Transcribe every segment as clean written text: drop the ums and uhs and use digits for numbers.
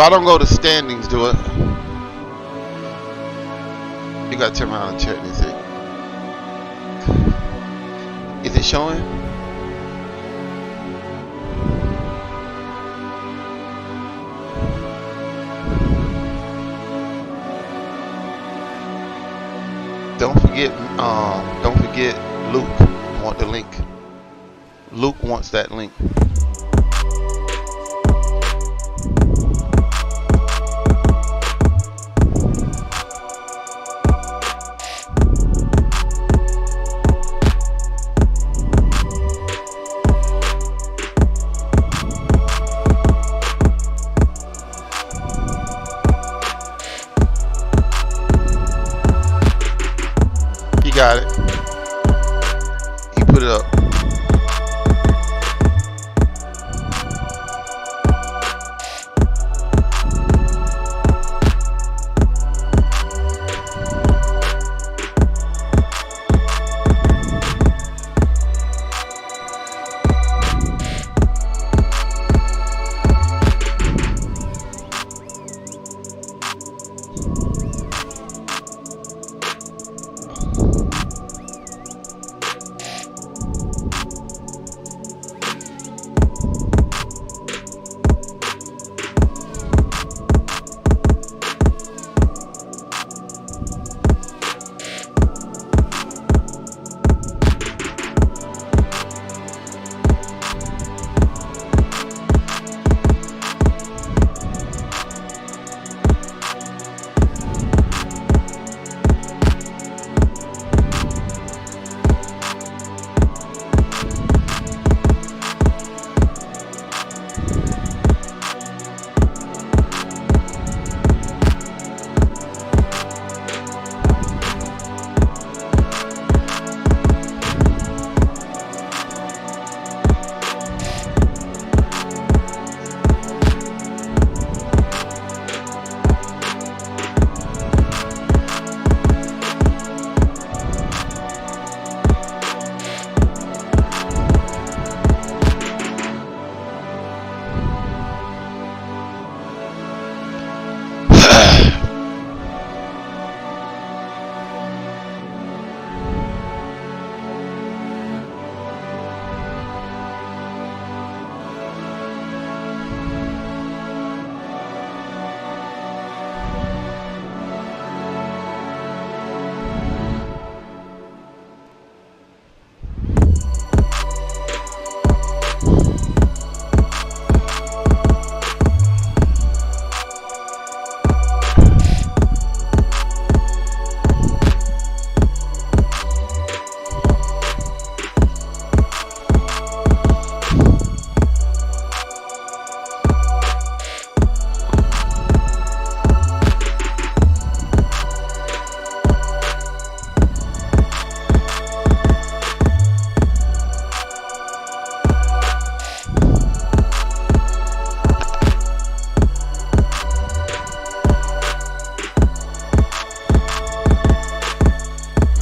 I don't go to standings, do it. You gotta turn around and check and see. Is it showing? Don't forget Luke. I want the link. Luke wants that link. Got it. He put it up.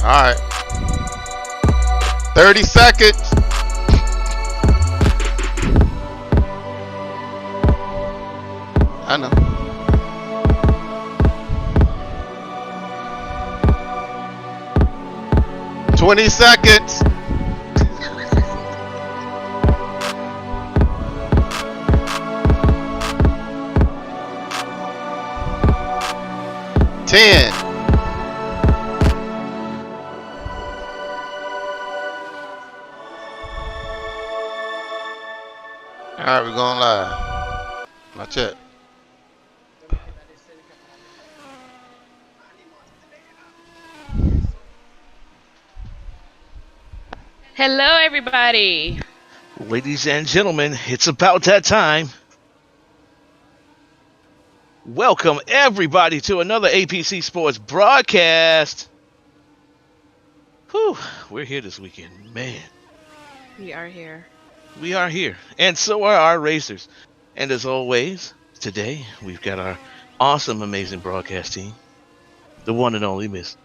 All right. 30 seconds. I know. Twenty seconds. Ten. All right, we're going live. Watch it. Hello, everybody. Ladies and gentlemen, it's about that time. Welcome, everybody, to another APC Sports broadcast. Whew, we're here this weekend, man. We are here. We are here, and so are our racers. And as always, today we've got our awesome, amazing broadcast team. The one and only Miss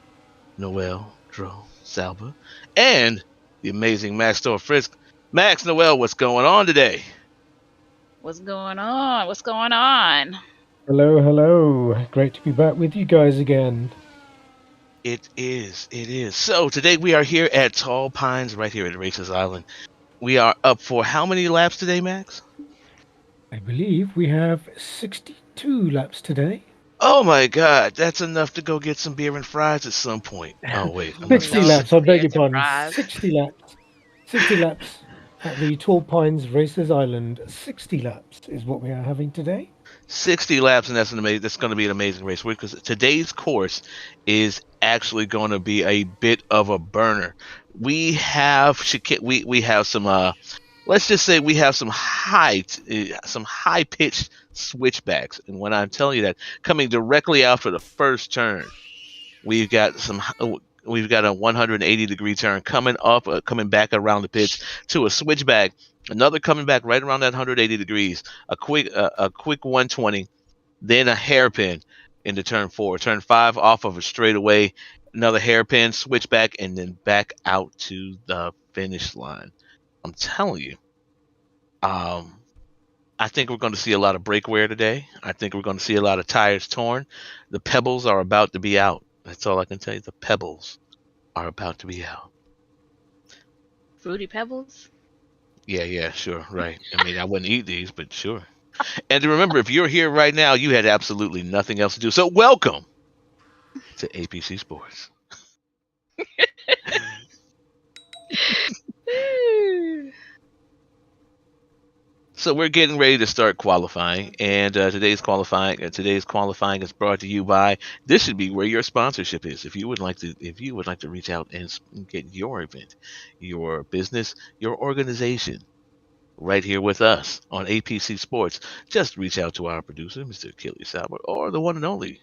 Noelle Dro Salba, and the amazing Max Store Frisk. Max, Noelle, what's going on today? What's going on? What's going on? Hello, hello. Great to be back with you guys again. It is. It is. So today we are here at Tall Pines, right here at Races Island. We are up for how many laps today, Max? I believe we have 62 laps today. Oh my God, that's enough to go get some beer and fries at some point. Oh wait, I'm not 60 supposed to say. laps, I beg Beer your pardon. surprise. 60 laps. 60 laps at the Tall Pines Racers Island. 60 laps is what we are having today. 60 laps, and that's going to be an amazing race because today's course is actually going to be a bit of a burner. We have some let's just say we have some high pitched switchbacks, and when I'm telling you that, coming directly after the first turn, we've got some. We've got a 180-degree turn coming back around the pitch to a switchback. Another coming back right around that 180 degrees. A quick 120, then a hairpin into turn four. Turn five off of a straightaway, another hairpin, switchback, and then back out to the finish line. I'm telling you, um, I think we're going to see a lot of brake wear today. I think we're going to see a lot of tires torn. The pebbles are about to be out. That's all I can tell you. The pebbles are about to be out. Fruity Pebbles. Yeah, sure, right. I mean, I wouldn't eat these, but sure. And remember, if you're here right now, you had absolutely nothing else to do. So welcome to APC Sports. So we're getting ready to start qualifying, and today's qualifying is brought to you by. This should be where your sponsorship is. If you would like to reach out and get your event, your business, your organization, right here with us on APC Sports, just reach out to our producer, Mr. Achilles Sauber, or the one and only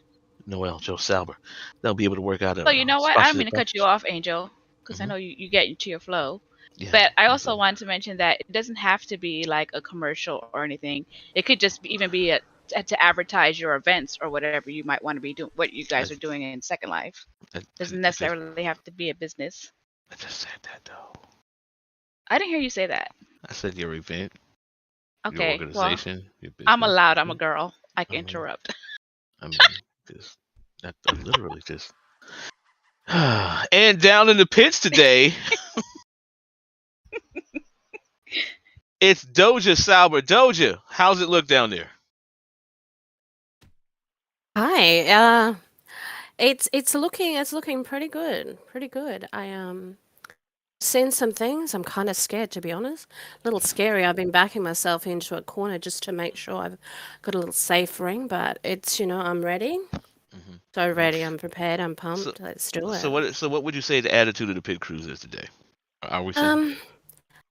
Noel Joe Sauber. They'll be able to work out So a you know what? I don't mean sponsorship to cut you package. off, Angel, because I Hmm. know you get into your flow. Yeah, But I no also problem. wanted to mention that it doesn't have to be like a commercial or anything. It could just even be to advertise your events or whatever you might want to be doing, what you I, guys are doing in Second Life. Doesn't I just necessarily have to be a business. I just said that though. I didn't hear you say that. I said your event, your Okay, well, organization, your I'm business. allowed. I'm a Yeah. girl. I I can mean, interrupt. I mean, just that literally just. And down in the pits today, it's Doja Sauber. Doja, how's it look down there? Hi. It's looking pretty good. Pretty good. I seen some things. I'm kind of scared to be honest. A little scary. I've been backing myself into a corner just to make sure I've got a little safe ring, but I'm ready. Hmm. So Hmm. ready. I'm prepared. I'm So, pumped. Let's do so it. what would you say the attitude of the pit crews is today? Are we saying? Um,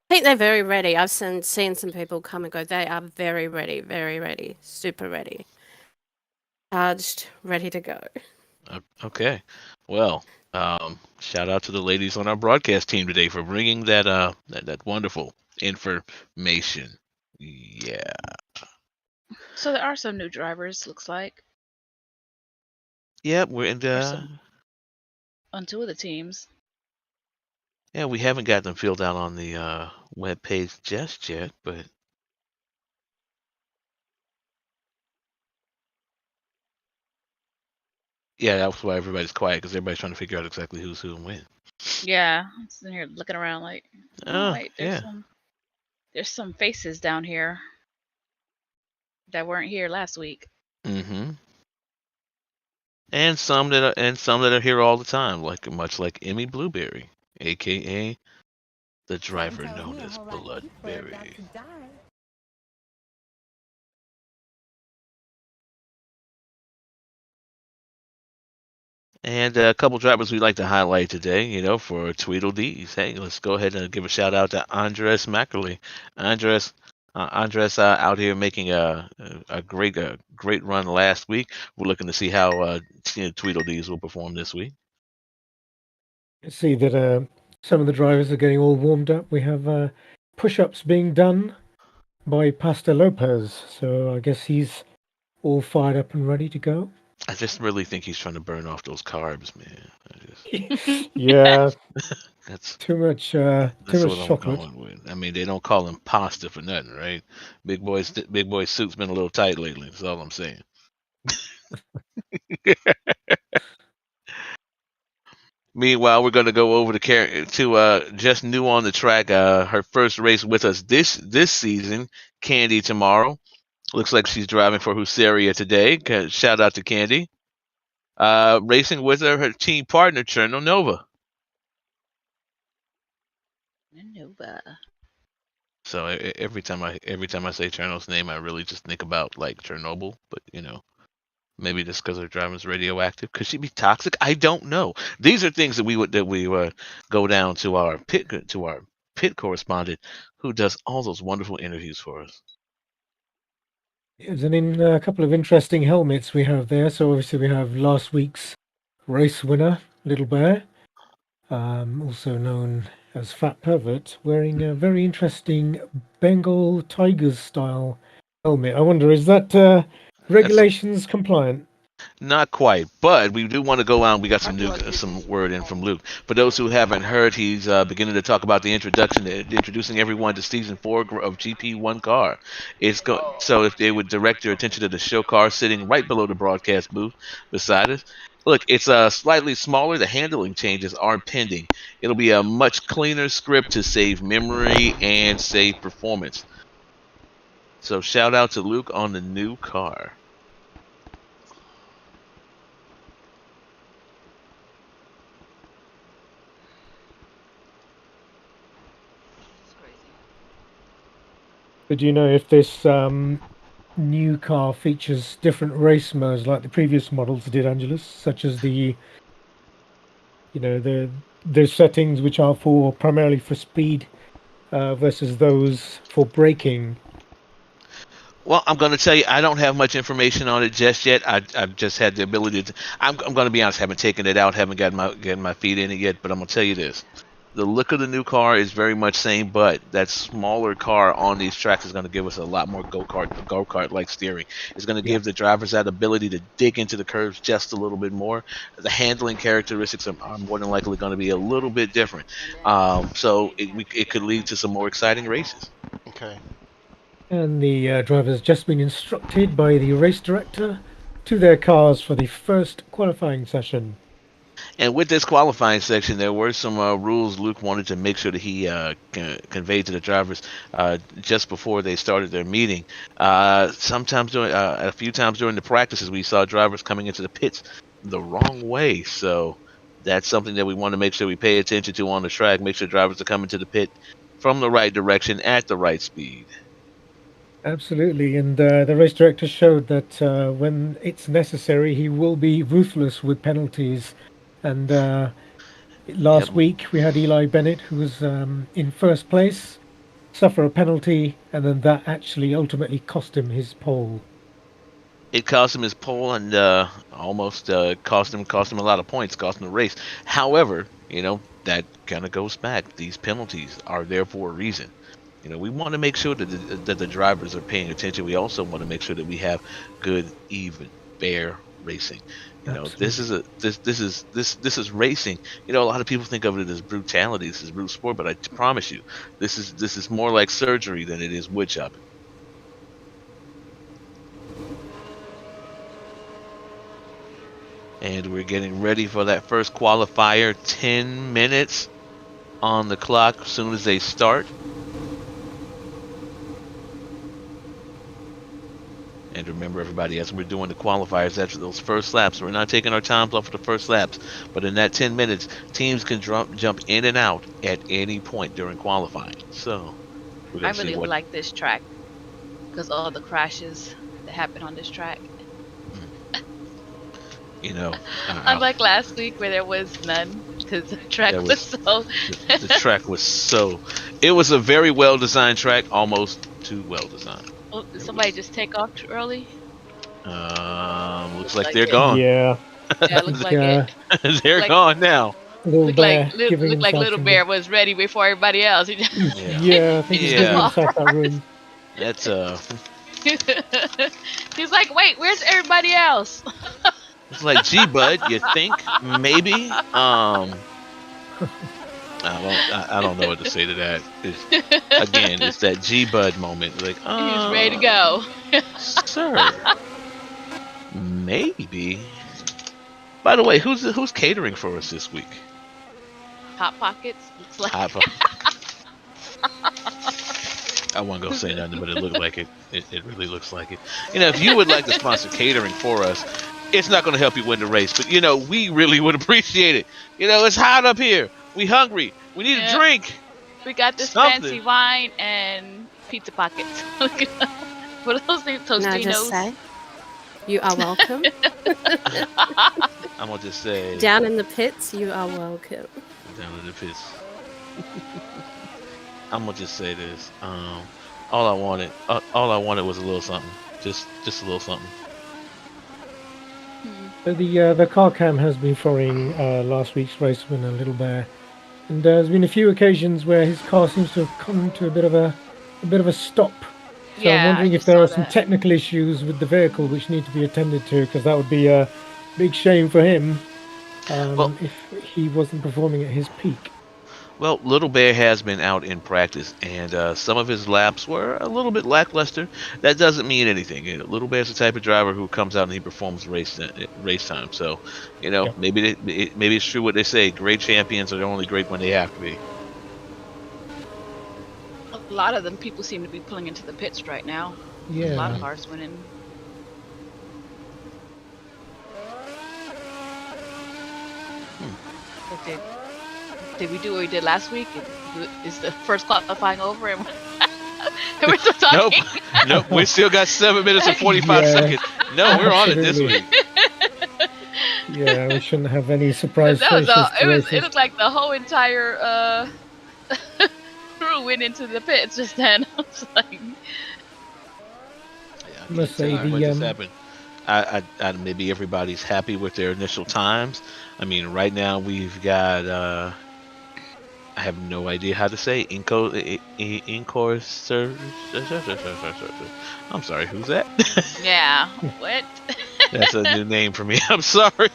I think they're very ready. I've seen some people come and go. They are very ready, super ready, charged, ready to go. Okay. Well, shout out to the ladies on our broadcast team today for bringing that wonderful information. Yeah. So there are some new drivers, looks like, Yeah, we're in or the. some on two of the teams. Yeah, we haven't got them filled out on the web page just yet, but yeah, that's why everybody's quiet because everybody's trying to figure out exactly who's who and when. Yeah, I'm sitting here looking around like, oh Oh, wait, yeah. there's some faces down here that weren't here last week. Mm-hmm. And some that are here all the time, much like Emmy Blueberry, aka the driver known as Bloodberry. And a couple drivers we'd like to highlight today, for Tweedledees. Hey, let's go ahead and give a shout out to Andres Mackerley. Andres out here making a great run last week. We're looking to see how Tweedledees will perform this week. I see that some of the drivers are getting all warmed up. We have push-ups being done by Pastor Lopez. So I guess he's all fired up and ready to go. I just really think he's trying to burn off those carbs, man. Yeah, That's too that's much what I'm chocolate. going with. I mean, they don't call him pasta for nothing, right? Big boy's suit's been a little tight lately. That's all I'm saying. Meanwhile, we're going to go over to just new on the track. Her first race with us this season, Candy tomorrow. Looks like she's driving for Husaria today. Shout out to Candy. Racing with her team partner, Cherno Nova. Nova. So every time I say Cherno's name, I really just think about like Chernobyl. But maybe just because her driving's radioactive. Could she be toxic? I don't know. These are things that we go down to our pit correspondent, who does all those wonderful interviews for us. There's a couple of interesting helmets we have there. So obviously we have last week's race winner, Little Bear, also known as Fat Pervert, wearing a very interesting Bengal Tigers style helmet. I wonder, is that regulations compliant? Not quite, but we do want to go on. We got some word in from Luke. For those who haven't heard, he's beginning to talk about the introducing everyone to season 4 of GP1 car. So if they would direct your attention to the show car sitting right below the broadcast booth beside us. Look, it's slightly smaller. The handling changes are pending. It'll be a much cleaner script to save memory and save performance. So shout out to Luke on the new car. But do you know if this new car features different race modes like the previous models did, Angelus, such as the settings which are for primarily for speed versus those for braking? Well, I'm going to tell you, I don't have much information on it just yet. I've just had the ability to. I'm going to be honest, haven't taken it out, haven't gotten my feet in it yet. But I'm going to tell you this: the look of the new car is very much same, but that smaller car on these tracks is going to give us a lot more go-kart like steering. It's going to give the drivers that ability to dig into the curves just a little bit more. The handling characteristics are more than likely going to be a little bit different. So it could lead to some more exciting races. Okay. And the drivers just been instructed by the race director to their cars for the first qualifying session. And with this qualifying section, there were some rules Luke wanted to make sure that he conveyed to the drivers just before they started their meeting. A few times during the practices, we saw drivers coming into the pits the wrong way. So that's something that we want to make sure we pay attention to on the track. Make sure drivers are coming to the pit from the right direction at the right speed. Absolutely, and the race director showed that when it's necessary, he will be ruthless with penalties. And last week we had Eli Bennett, who was in first place, suffer a penalty, and then that actually ultimately cost him his pole. It cost him his pole and almost cost him a lot of points, cost him the race. However, that kind of goes back. These penalties are there for a reason. We want to make sure that the drivers are paying attention. We also want to make sure that we have good, even, fair racing. This is racing. A lot of people think of it as brutality. This is brute sport, but I promise you, this is more like surgery than it is wood chopping. And we're getting ready for that first qualifier. 10 minutes on the clock as soon as they start. And remember, everybody, as we're doing the qualifiers after those first laps, we're not taking our times off for the first laps. But in that 10 minutes, teams can jump in and out at any point during qualifying. So I really like this track because all the crashes that happen on this track. Unlike last week where there was none, because the track was so. The track was so. It was a very well designed track, almost too well designed. Oh, did somebody just take off too early? Looks like they're gone. Yeah. Yeah, looks like it. They're gone now. Looked like Little Bear was ready before everybody else. Yeah, I think he's getting inside that room. That's He's like, wait, where's everybody else? It's like, gee, bud, you think maybe? I don't know what to say to that. It's that G Bud moment. Like, he's ready to go. Sir, Maybe. By the way, who's catering for us this week? Hot Pockets looks like. I wasn't gonna say nothing, but it looked like it. It really looks like it. If you would like to sponsor catering for us, it's not gonna help you win the race, but we really would appreciate it. It's hot up here. We hungry. We need a drink. We got this Something. fancy wine and pizza pockets. What are those things? Can I just Tostinos. say, you are welcome. I'm gonna just say Down in the pits, you are welcome. down in the pits. I'm gonna just say this. All I wanted was a little something. Just a little something. So the car cam has been following last week's race winner, Little Bear, and there's been a few occasions where his car seems to have come to a bit of a stop. So Yeah, I'm wondering I if there are saw some that. technical issues with the vehicle which need to be attended to, because that would be a big shame for him Well- if he wasn't performing at his peak. Well, Little Bear has been out in practice, and some of his laps were a little bit lackluster. That doesn't mean anything. Little Bear's the type of driver who comes out and he performs race time. So, maybe maybe it's true what they say. Great champions are only great when they have to be. A lot of them people seem to be pulling into the pits right now. A lot Yeah. of cars winning. Okay. Did we do what we did last week? Is the first qualifying over and we're still Nope, talking? nope. We still got 7 minutes and 45 Yeah. seconds. No, we're on it this Absolutely. week. Yeah, we shouldn't have any surprise That was faces to it races. looked like the whole entire crew went into the pits just then. I was like, Yeah, I must say what just the happened. Maybe everybody's happy with their initial times. I mean, right now we've got I have no idea how to say Encore. I'm sorry, who's that? yeah, what? That's a new name for me. I'm sorry.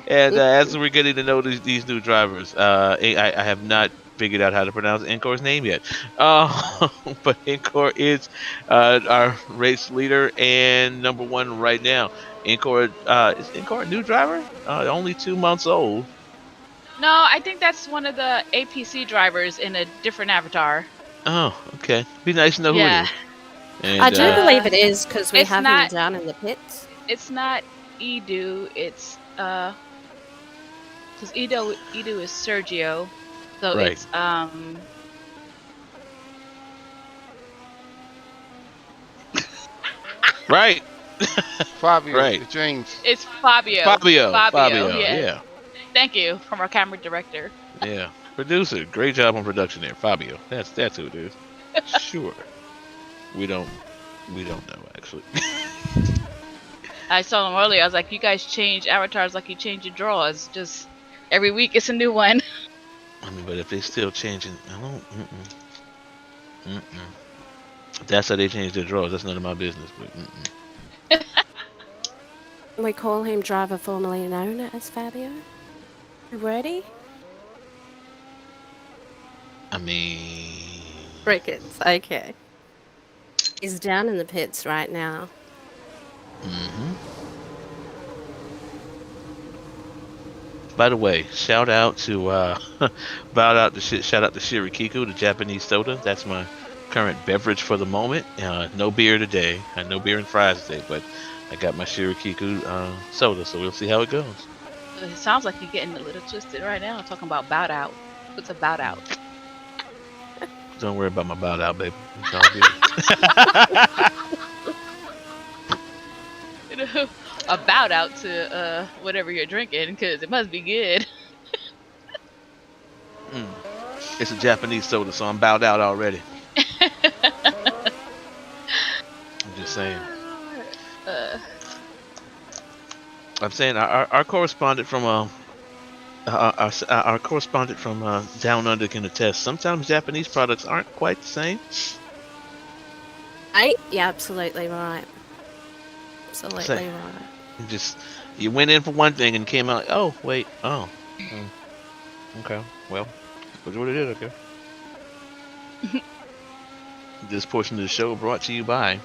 And as we're getting to know these new drivers, I have not figured out how to pronounce Encore's name yet. But Encore is our race leader and number one right now. Encore is Encore a new driver? Only 2 months old. No, I think that's one of the APC drivers in a different avatar. Oh, okay. Be nice to know Yeah. who it is. And, I do believe it is because we it's have not- him down in the pits. It's not Edu, it's because Edu is Sergio, so Right. it's Right. Fabio, Right. the James. it's Fabio. Fabio. yeah. Yeah. Thank you from our camera director. Yeah. Producer. Great job on production there. Fabio. That's who it is. Sure. We don't know actually. I saw him earlier. I was like, you guys change avatars like you change your drawers. Just every week it's a new one. I mean, but if they still changing, I don't. If that's how they change their drawers, that's none of my business. But We call him driver formerly known as Fabio. You ready? I mean, Crickets. Okay. He's down in the pits right now. By the way, shout out to Shirikiku, the Japanese soda. That's my current beverage for the moment. No beer today. No beer and fries today, but I got my Shirikiku soda, so we'll see how it goes. It sounds like you're getting a little twisted right now. Talking about bout out. What's a bout out? Don't worry about my bout out, baby. It's all good. A bout out to whatever you're drinking, because it must be good. It's a Japanese soda, so I'm bowed out already. I'm just saying. I'm saying our correspondent from our correspondent from Down Under can attest. Sometimes Japanese products aren't quite the same. Yeah, absolutely right. Absolutely Say. right. You went in for one thing and came out. Oh wait. Oh. Okay. Well, that's what it is. Okay. This portion of the show brought to you by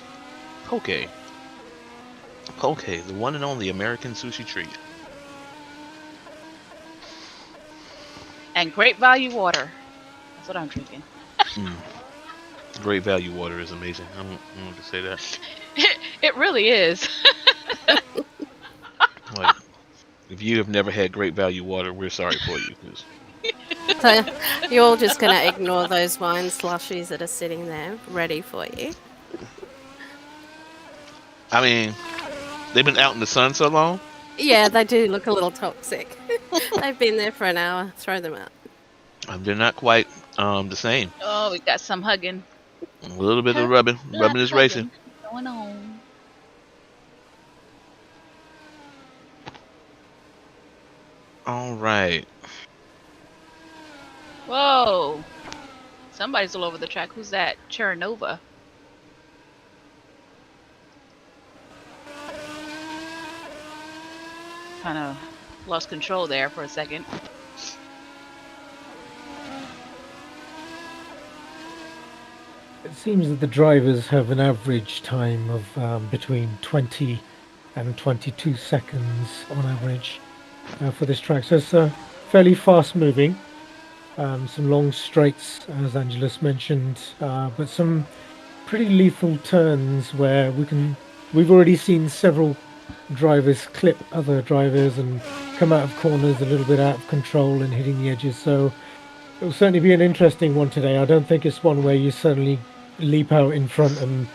Poke. Okay, the one and only American sushi treat. And great value water. That's what I'm drinking. Mm. Great value water is amazing. I want to say that. It really is. Like, if you have never had great value water, we're sorry for you. 'Cause So you're all just going to ignore those wine slushies that are sitting there ready for you. I mean, they've been out in the sun so long. Yeah, they do look a little toxic. They've been there for an hour. Throw them out. They're not quite the same. Oh, we got some hugging. A little bit of rubbing. Rubbing is racing. Going on. All right. Whoa. Somebody's all over the track. Who's that? Cheranova. Kind of lost control there for a second. It seems that the drivers have an average time of between 20 and 22 seconds on average for this track. So it's fairly fast moving. Some long straights, as Angelus mentioned, but some pretty lethal turns where we've already seen several drivers clip other drivers and come out of corners a little bit out of control and hitting the edges. So it will certainly be an interesting one today. I don't think it's one where you suddenly leap out in front and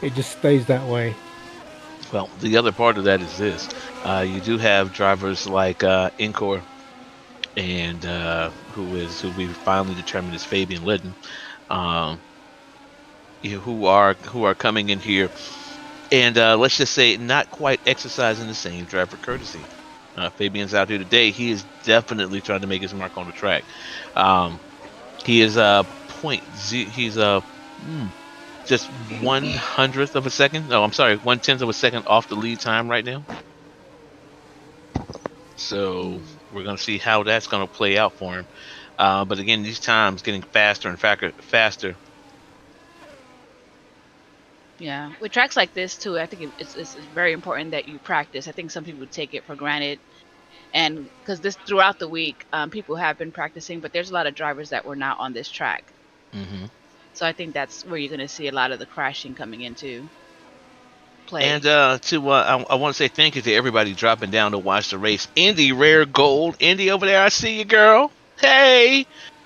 it just stays that way. Well, the other part of that is this: you do have drivers like Incor, and who we finally determined is Fabian Lidden, who are coming in here, and let's just say not quite exercising the same driver courtesy. Fabian's out here today. He is definitely trying to make his mark on the track. He is just 1/100th of a second. No, I'm sorry, 1/10th of a second off the lead time right now. So we're going to see how that's going to play out for him. But again, these times getting faster and faster. Yeah, with tracks like this too, I think it's very important that you practice. I think some people take it for granted, and because this throughout the week, people have been practicing, but there's a lot of drivers that were not on this track. Mm-hmm. So I think that's where you're going to see a lot of the crashing coming into play. And I want to say thank you to everybody dropping down to watch the race. Indy Rare Gold, Indy over there, I see you, girl. Hey.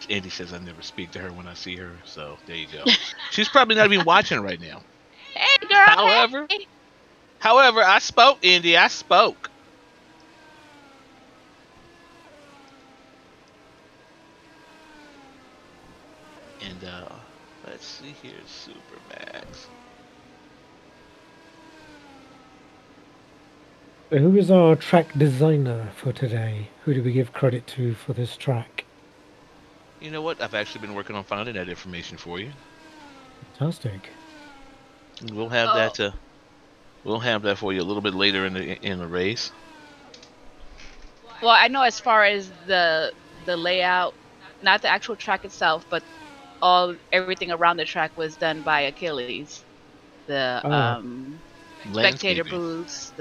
Indy says I never speak to her when I see her, so there you go. She's probably not even watching right now. Hey, girl. However, I spoke, Indy. I spoke. And let's see here, Supermax. Who is our track designer for today? Who do we give credit to for this track? You know what? I've actually been working on finding that information for you. Fantastic. We'll have that. We'll have that for you a little bit later in the race. Well, I know as far as the layout, not the actual track itself, but everything around the track was done by Achillez. The spectator booths,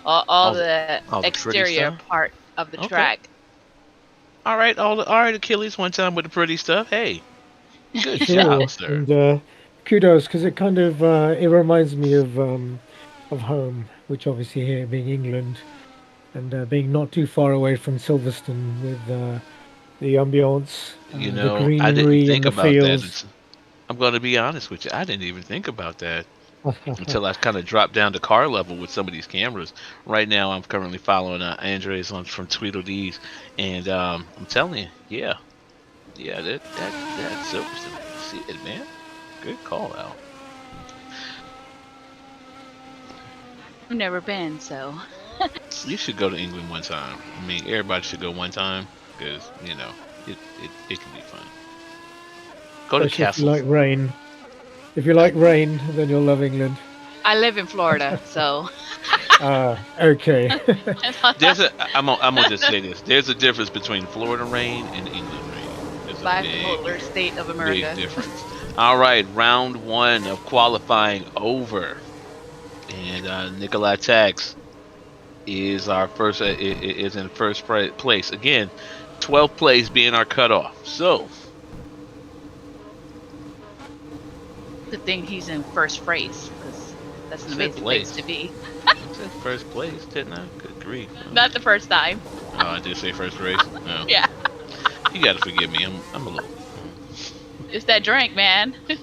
all the exterior part of the track. All right, Achilles one time with the pretty stuff. Hey, good job, sir. And kudos, because it kind of it reminds me of home, which obviously here being England, and being not too far away from Silverstone with the ambience, the greenery, I didn't think and the about fields. that. I'm going to be honest with you. I didn't even think about that until I kind of dropped down to car level with some of these cameras. Right now, I'm currently following Andres from Tweedledee, and I'm telling you, that Silverstone. See it, man. Good call out. I've never been, so. You should go to England one time. I mean, everybody should go one time because it can be fun. Go to Castles. If you like rain, then you'll love England. I live in Florida, so. Okay. I'm gonna just say this. There's a difference between Florida rain and England rain. There's a bipolar state of America. Big difference. All right, round one of qualifying over. And Nikolai Tax is our first is in first place again. 12th place being our cutoff. So Good thing he's in first place, because that's an Said amazing place to be. I said first place, didn't I? Good grief. Not the first time. Oh, I did say first race. Oh. Yeah. You gotta forgive me. I'm a little. It's that drink, man. We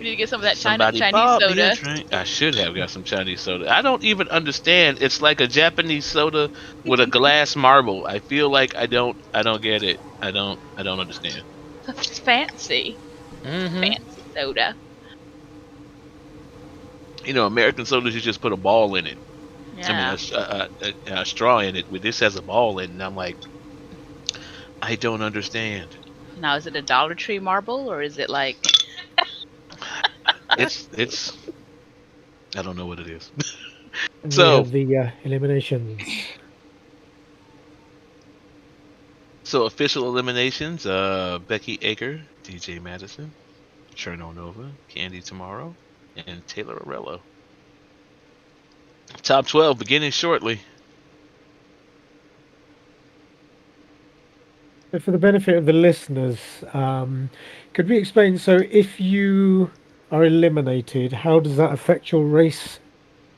need to get some of that Somebody Chinese bought me a soda. drink. I should have got some Chinese soda. I don't even understand. It's like a Japanese soda with a glass marble. I feel like I don't get it. I don't understand. It's fancy. Mm-hmm. Fancy soda. You know, American sodas, you just put a ball in it. Yeah. I mean, a straw in it. With this has a ball in it, and I'm like, I don't understand. Now, is it a Dollar Tree marble, or is it like... It's I don't know what it is. And So- we have the eliminations. So official eliminations: Becky Aker, DJ Madison, Cherno Nova, Candy Tomorrow, and Taylor Arello. Top 12 beginning shortly. So for the benefit of the listeners, could we explain? So if you are eliminated, how does that affect your race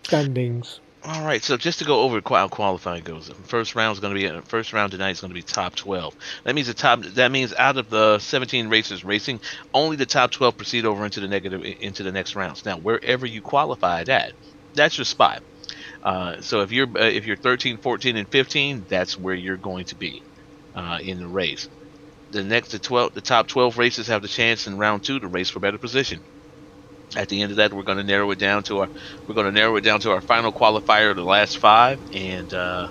standings? All right, so just to go over how qualifying goes, first round tonight is going to be top 12. That means out of the 17 racers racing, only the top 12 proceed over into the next rounds. Now, wherever you qualified at, that's your spot. So if you're 13, 14, and 15, that's where you're going to be in the race. The top 12 races have the chance in round 2 to race for better position. At the end of that, we're going to narrow it down to our final qualifier, the last 5, and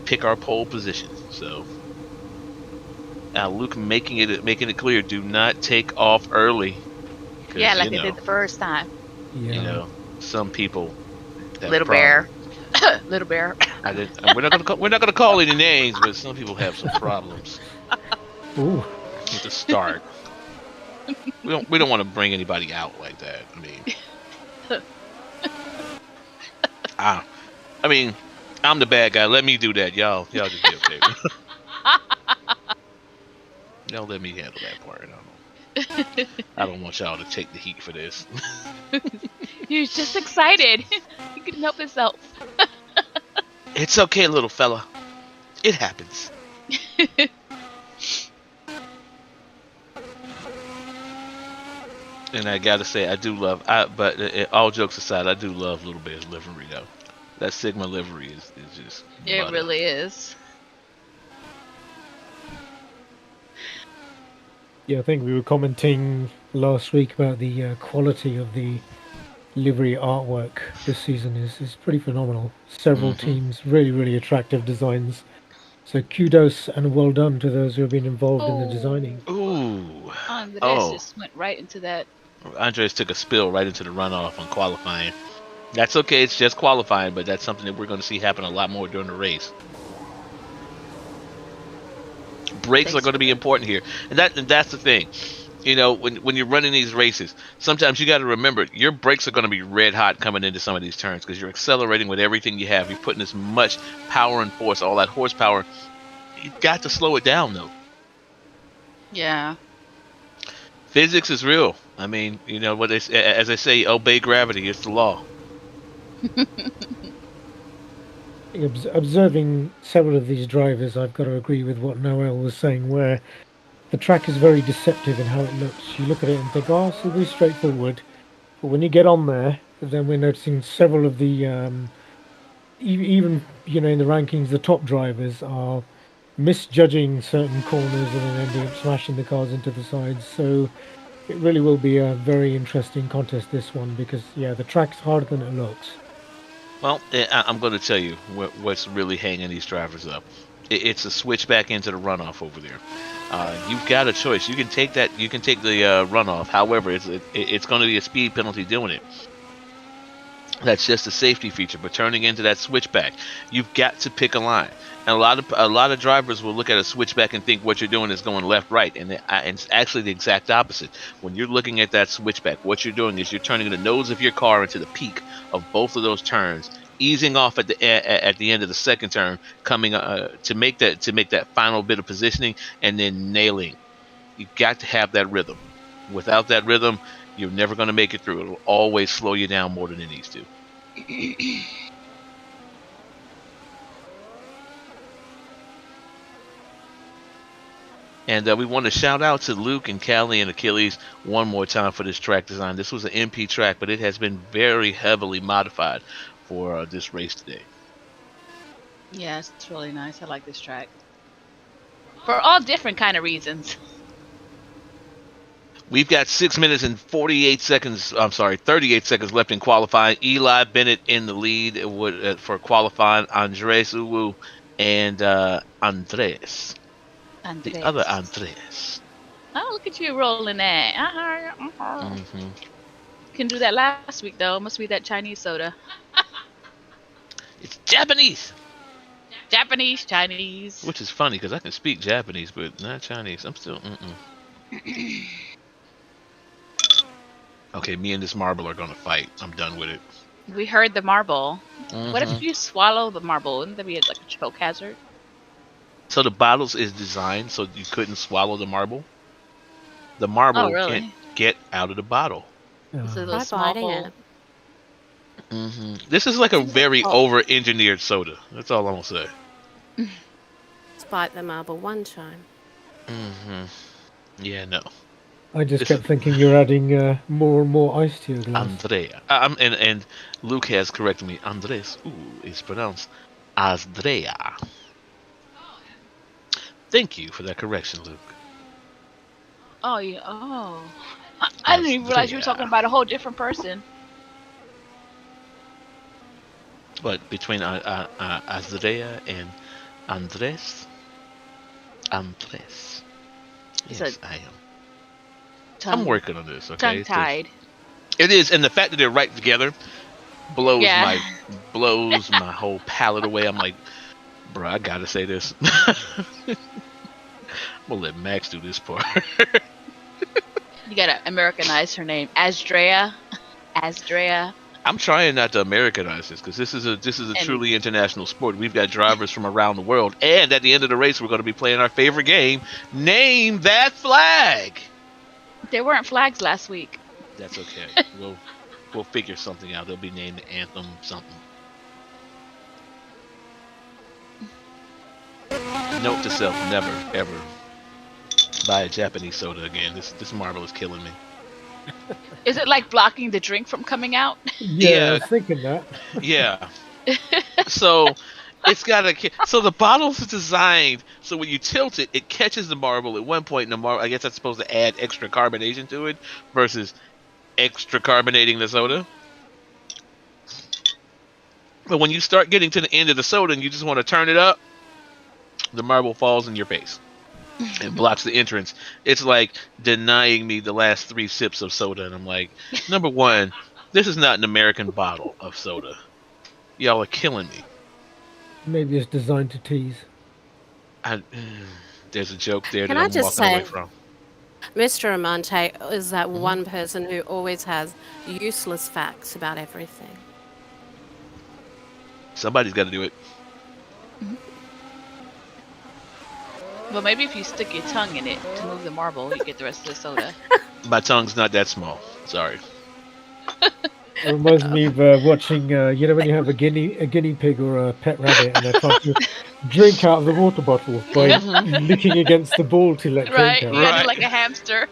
pick our pole position. So, Luke making it clear: do not take off early. Yeah, like they did the first time. Yeah. You know, some people. have Little problems. bear. Little bear. We're not gonna call any names, but some people have some problems Ooh. with the start. We don't want to bring anybody out like that. I mean, I'm the bad guy. Let me do that. Y'all just be okay. Y'all let me handle that part. I don't want y'all to take the heat for this. He was just excited. He couldn't help himself. It's okay, little fella. It happens. And I gotta say, but all jokes aside, I do love Little Bear's livery though. That Sigma livery is just. It butter. really is. Yeah, I think we were commenting last week about the quality of the livery artwork this season is pretty phenomenal. Several teams, really, really attractive designs. So kudos and well done to those who have been involved in the designing. Ooh. Andres just went right into that. Andres took a spill right into the runoff on qualifying. That's okay, it's just qualifying, but that's something that we're going to see happen a lot more during the race. Brakes are going to be important here, and that's the thing. You know, when you're running these races, sometimes you got to remember your brakes are going to be red hot coming into some of these turns because you're accelerating with everything you have. You're putting as much power and force, all that horsepower. You got to slow it down though. Yeah. Physics is real. I mean, you know what as I say, obey gravity. It's the law. Observing several of these drivers, I've got to agree with what Noel was saying, where the track is very deceptive in how it looks. You look at it and think, oh, it's really straightforward. But when you get on there, then we're noticing several of the, even, you know, in the rankings, the top drivers are misjudging certain corners and then ending up smashing the cars into the sides. So it really will be a very interesting contest, this one, because, yeah, the track's harder than it looks. Well, I'm going to tell you what's really hanging these drivers up. It's a switch back into the runoff over there. You've got a choice. You can take that. You can take the runoff. However, it's going to be a speed penalty doing it. That's just a safety feature. But turning into that switchback, you've got to pick a line. And a lot of drivers will look at a switchback and think what you're doing is going left, right, and it's actually the exact opposite. When you're looking at that switchback, what you're doing is you're turning the nose of your car into the peak of both of those turns, easing off at the end of the second turn, coming to make that final bit of positioning, and then nailing. You've got to have that rhythm. Without that rhythm, you're never going to make it through. It'll always slow you down more than it needs to. And we want to shout out to Luke and Callie and Achilles one more time for this track design. This was an MP track, but it has been very heavily modified for this race today. Yeah, it's really nice. I like this track for all different kind of reasons. We've got 6 minutes and 48 seconds. I'm sorry, 38 seconds left in qualifying. Eli Bennett in the lead for qualifying. Andres Uwu and Andres. The other Andres. Oh, look at you rolling that. Mm-hmm. Couldn't do that last week though. Must be that Chinese soda. It's Japanese. Japanese, Chinese. Which is funny because I can speak Japanese, but not Chinese. I'm still. Okay, me and this marble are gonna fight. I'm done with it. We heard the marble. Mm-hmm. What if you swallow the marble? Wouldn't that be like a choke hazard? So the bottles is designed so you couldn't swallow the marble. The marble can't get out of the bottle. It's a little Try small biting hole. it. Mm-hmm. This is like a very over-engineered soda. That's all I'm gonna say. Let's bite the marble one time. Mm-hmm. Yeah, no. I just kept thinking you're adding more and more ice to your glass. Andrea. And Luke has corrected me. Andres is pronounced Asdrea. Thank you for that correction, Luke. Oh, yeah. Oh. I didn't even realize you were talking about a whole different person. But between Asdrea and Andres? Andres. Yes, I am. I'm working on this, okay? Tongue-tied. It is, and the fact that they're right together blows my whole palate away. I'm like, bro, I gotta say this. I'm gonna let Max do this part. You gotta Americanize her name. Asdrea. Asdrea. I'm trying not to Americanize this because this is a truly international sport. We've got drivers from around the world, and at the end of the race, we're going to be playing our favorite game, Name That Flag. There weren't flags last week. That's okay. We'll figure something out. They'll be named the anthem something. Note to self: never ever buy a Japanese soda again. This marble is killing me. Is it like blocking the drink from coming out? Yeah, I was thinking that. Yeah. So it's got so the bottle's designed so when you tilt it, it catches the marble at one point in the marble. I guess that's supposed to add extra carbonation to it versus extra carbonating the soda. But when you start getting to the end of the soda and you just want to turn it up, the marble falls in your face. It blocks the entrance. It's like denying me the last 3 sips of soda, and I'm like, number one, this is not an American bottle of soda. Y'all are killing me. Maybe it's designed to tease. There's a joke there Can that I I'm just walking away say, from. Mr. Amante is that one person who always has useless facts about everything. Somebody's got to do it. Well, maybe if you stick your tongue in it to move the marble, you get the rest of the soda. My tongue's not that small. Sorry. It reminds me of watching, you know, when you have a guinea pig or a pet rabbit and they're trying to drink out of the water bottle by licking against the ball to let Right, drink you out. gotta do like a hamster.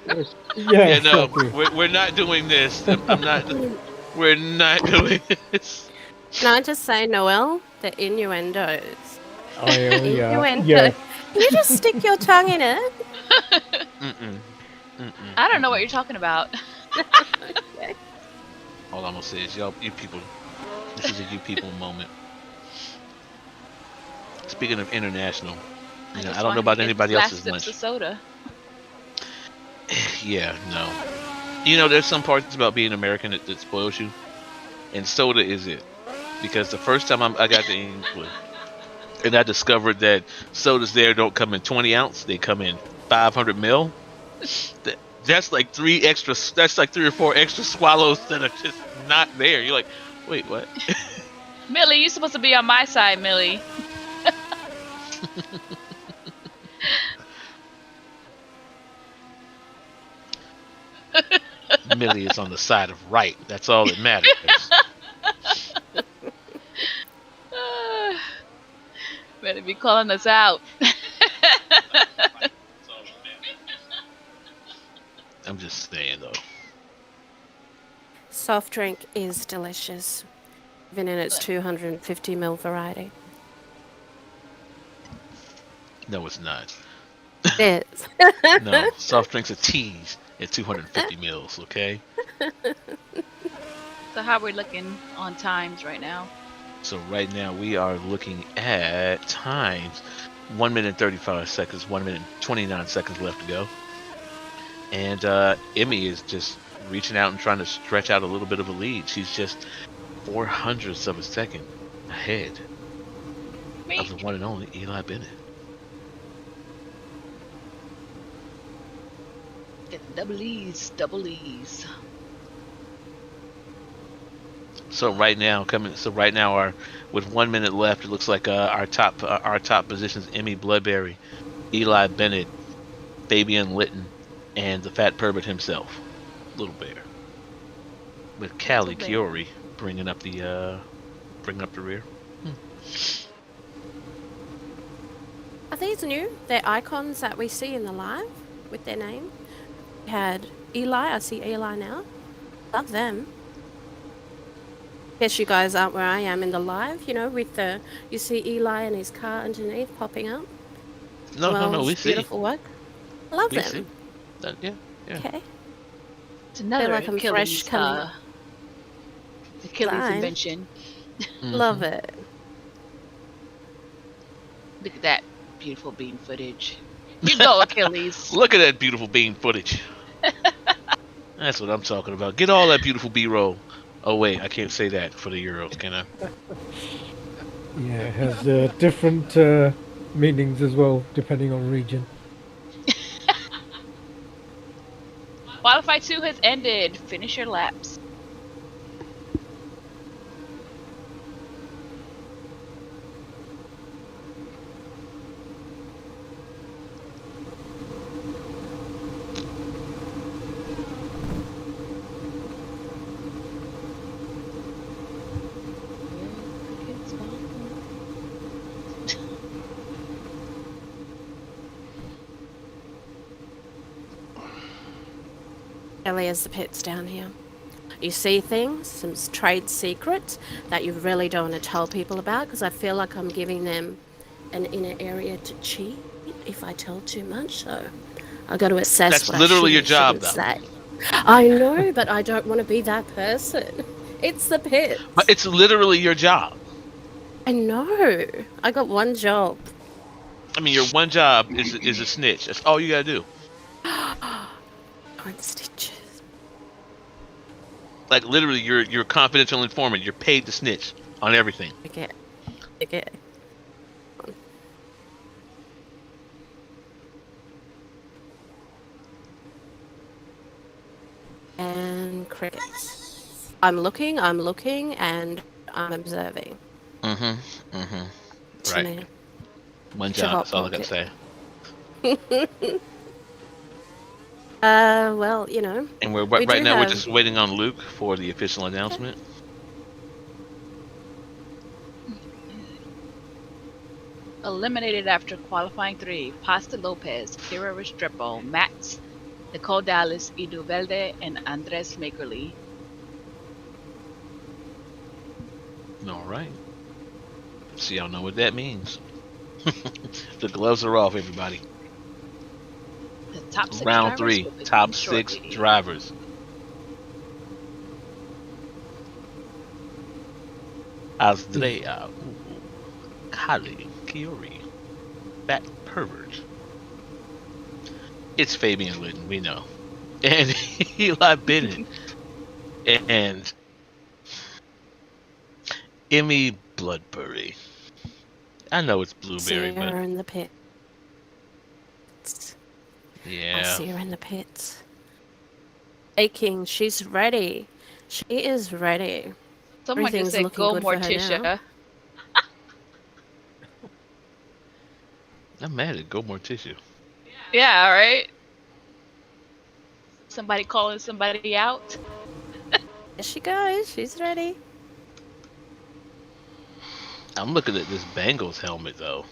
Yeah, no, exactly. we're not doing this. We're not doing this. Can I just say, Noel, the innuendos. Oh, yeah. Innuendo. Yeah. Can you just stick your tongue in it? I don't know what you're talking about. Okay. All I'm gonna say is, you people, this is a you people moment. Speaking of international, I don't know about anybody else's lunch. Of soda. Yeah, no. You know, there's some parts about being American that spoils you. and soda is it. Because the first time I got to Inwood, and I discovered that sodas there don't come in 20 ounce; they come in 500 mil. That's like three extra. That's like 3 or 4 extra swallows that are just not there. You're like, wait, what? Millie, you're supposed to be on my side, Millie. Millie is on the side of right. That's all that matters. Better be calling us out. I'm just saying though. Soft drink is delicious, even in its 250 ml variety. No, it's not. It is. No, soft drinks are teas at 250 mils. Okay. So how we're looking on times right now? So right now we are looking at times 1 minute and 35 seconds, 1 minute and 29 seconds left to go. And Emmy is just reaching out and trying to stretch out a little bit of a lead. She's just 0.04 of a second ahead of the one and only Eli Bennett. Double E's, double E's. So right now, with 1 minute left, it looks like our top positions: Emmy Bloodberry, Eli Bennett, Fabian Litton, and the Fat Pervert himself, Little Bear, with Callie Chiori bringing up the rear. Are these new? They're icons that we see in the live with their name. We had Eli. I see Eli now. Love them. Guess you guys aren't where I am in the live, with you see Eli and his car underneath popping up. No, we see. Beautiful work. I love them. Yeah. Okay. It's another like I'm fresh coming. Achilles invention. Love it. Look at that beautiful bean footage. You go, Achilles. Look at that beautiful bean footage. That's what I'm talking about. Get all that beautiful B-roll. Oh wait, I can't say that for the Euros, can I? Yeah, it has different meanings as well, depending on region. Qualify 2 has ended. Finish your laps. Ellie has the pits down here. You see things, some trade secrets that you really don't want to tell people about, because I feel like I'm giving them an inner area to cheat if I tell too much. So I got to assess. That's what literally I your job, though. say. I know, but I don't want to be that person. It's the pits. But it's literally your job. I know. I got one job. I mean, your one job is a snitch. That's all you gotta do. On stitches. Like literally, you're a confidential informant. You're paid to snitch on everything. Okay. And crickets. I'm looking, and I'm observing. Right. One job. That's all I gotta say. Well, And we're just waiting on Luke for the official announcement. Eliminated after qualifying 3: Pasta Lopez, Kira Restrepo, Max, Nicole Dallas, Edu Velde, and Andres Makerly. All right. So y'all know what that means. The gloves are off, everybody. The top 6 Round 3, top 6 shortly. drivers. Azdrea, Kali, Kiori, Fat Pervert. It's Fabian Litton, we know. And Eli Bennett. And Give me Bloodberry. I know it's See blueberry, but her in the pits. I yeah. see her in the pits. Aching, she's ready. She is ready. Someone just Everything's said looking go good for her now. Morticia. I'm mad at Go More Tissue. Yeah, all right. Somebody calling somebody out. There she goes. She's ready. I'm looking at this Bengals helmet though.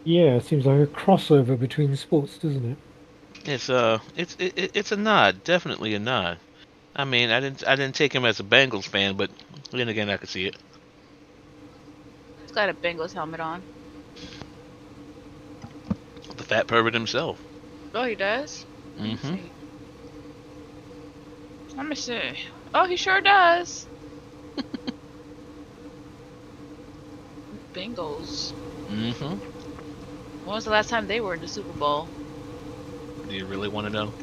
Yeah, it seems like a crossover between sports, doesn't it? It's a nod, definitely a nod. I mean, I didn't take him as a Bengals fan, but then again, I could see it. He's got a Bengals helmet on. The fat pervert himself. Oh, he does? Mm-hmm. Let me see. Oh, he sure does. Bengals. Mm-hmm. When was the last time they were in the Super Bowl? Do you really want to know?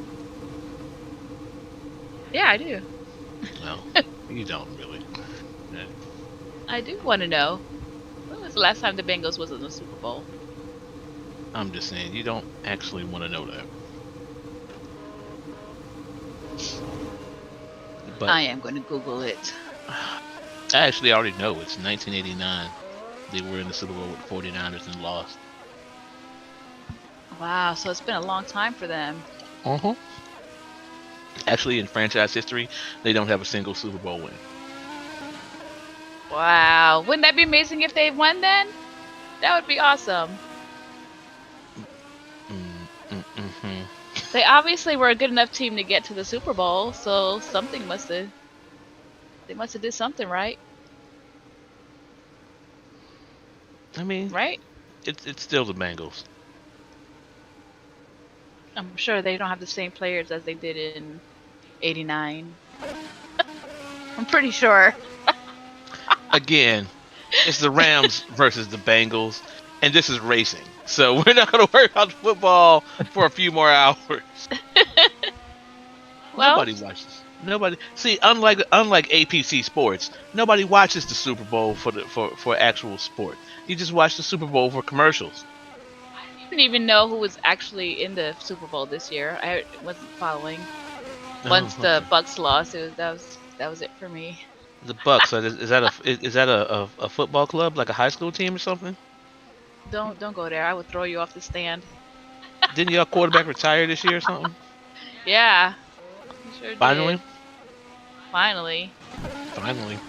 Yeah, I do. No, you don't really. I do want to know. When was the last time the Bengals was in the Super Bowl? I'm just saying, you don't actually want to know that. But I am going to Google it. I actually already know. It's 1989. They were in the Super Bowl with the 49ers and lost. Wow, so it's been a long time for them. Uh-huh. Actually, in franchise history, they don't have a single Super Bowl win. Wow. Wouldn't that be amazing if they won then? That would be awesome. Mm-hmm. They obviously were a good enough team to get to the Super Bowl, so they must have did something right. I mean, Right? it's still the Bengals. I'm sure they don't have the same players as they did in '89. I'm pretty sure. Again, it's the Rams versus the Bengals, and this is racing. So we're not going to worry about football for a few more hours. Well, Nobody watches. Nobody see. Unlike APC Sports, nobody watches the Super Bowl for actual sport. You just watch the Super Bowl for commercials. I didn't even know who was actually in the Super Bowl this year. I wasn't following. Once the okay. Bucks lost, that was it for me. The Bucks. So is that a football club, like a high school team or something? Don't go there. I would throw you off the stand. Didn't your quarterback retire this year or something? Yeah. You sure Finally. did. Finally. Finally.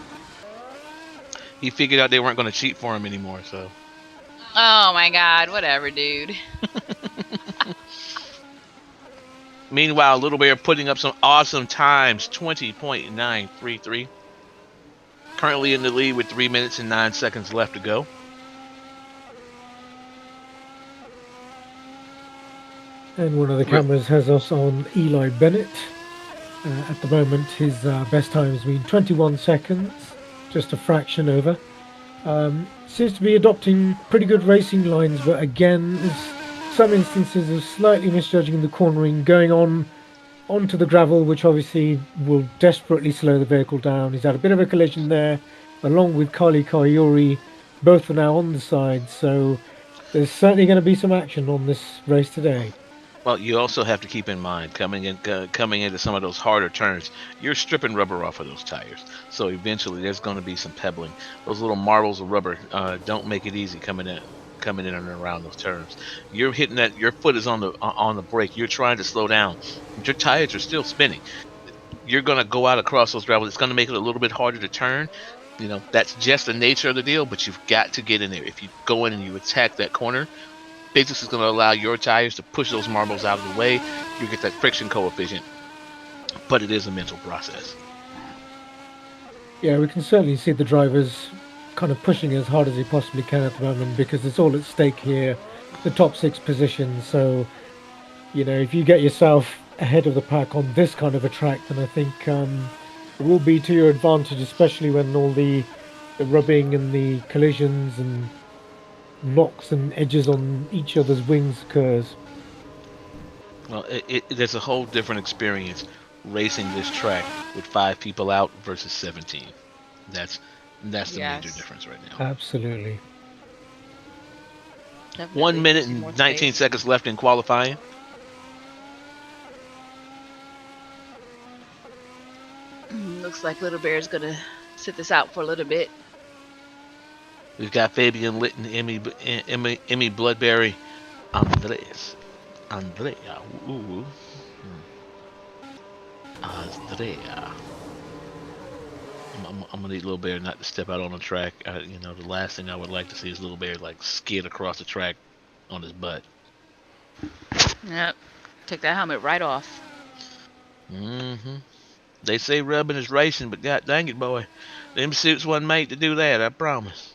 He figured out they weren't going to cheat for him anymore. So. Oh my God! Whatever, dude. Meanwhile, Little Bear putting up some awesome times, 20.933. Currently in the lead with 3 minutes and 9 seconds left to go. And one of the cameras has us on Eli Bennett. At the moment, his best time has been 21 seconds, just a fraction over. Seems to be adopting pretty good racing lines, but again, there's some instances of slightly misjudging the cornering, going onto the gravel, which obviously will desperately slow the vehicle down. He's had a bit of a collision there, along with Kali Kaiuri. Both are now on the side, so there's certainly going to be some action on this race today. Well, you also have to keep in mind coming into some of those harder turns, you're stripping rubber off of those tires. So eventually, there's going to be some pebbling. Those little marbles of rubber don't make it easy coming in and around those turns. You're hitting that. Your foot is on the brake. You're trying to slow down. But your tires are still spinning. You're going to go out across those gravel. It's going to make it a little bit harder to turn. You know, that's just the nature of the deal. But you've got to get in there. If you go in and you attack that corner, physics is going to allow your tires to push those marbles out of the way. You get that friction coefficient, but it is a mental process. Yeah, we can certainly see the drivers kind of pushing as hard as they possibly can at the moment, because it's all at stake here, the top 6 positions. So, you know, if you get yourself ahead of the pack on this kind of a track, then I think it will be to your advantage, especially when all the rubbing and the collisions and knocks and edges on each other's wings occurs. Well, there's a whole different experience racing this track with 5 people out versus 17. That's the major Yes. difference right now. Absolutely. 1 Definitely minute gives you more and 19 space. seconds left in qualifying. Looks like Little Bear's gonna sit this out for a little bit. We've got Fabian Litton, Emmy Bloodberry, Andrea. Ooh. Andrea. I'm gonna need Little Bear not to step out on the track. The last thing I would like to see is Little Bear like skid across the track on his butt. Yep. Take that helmet right off. Mm-hmm. They say rubbing is racing, but god dang it, boy, them suits wasn't made to do that. I promise.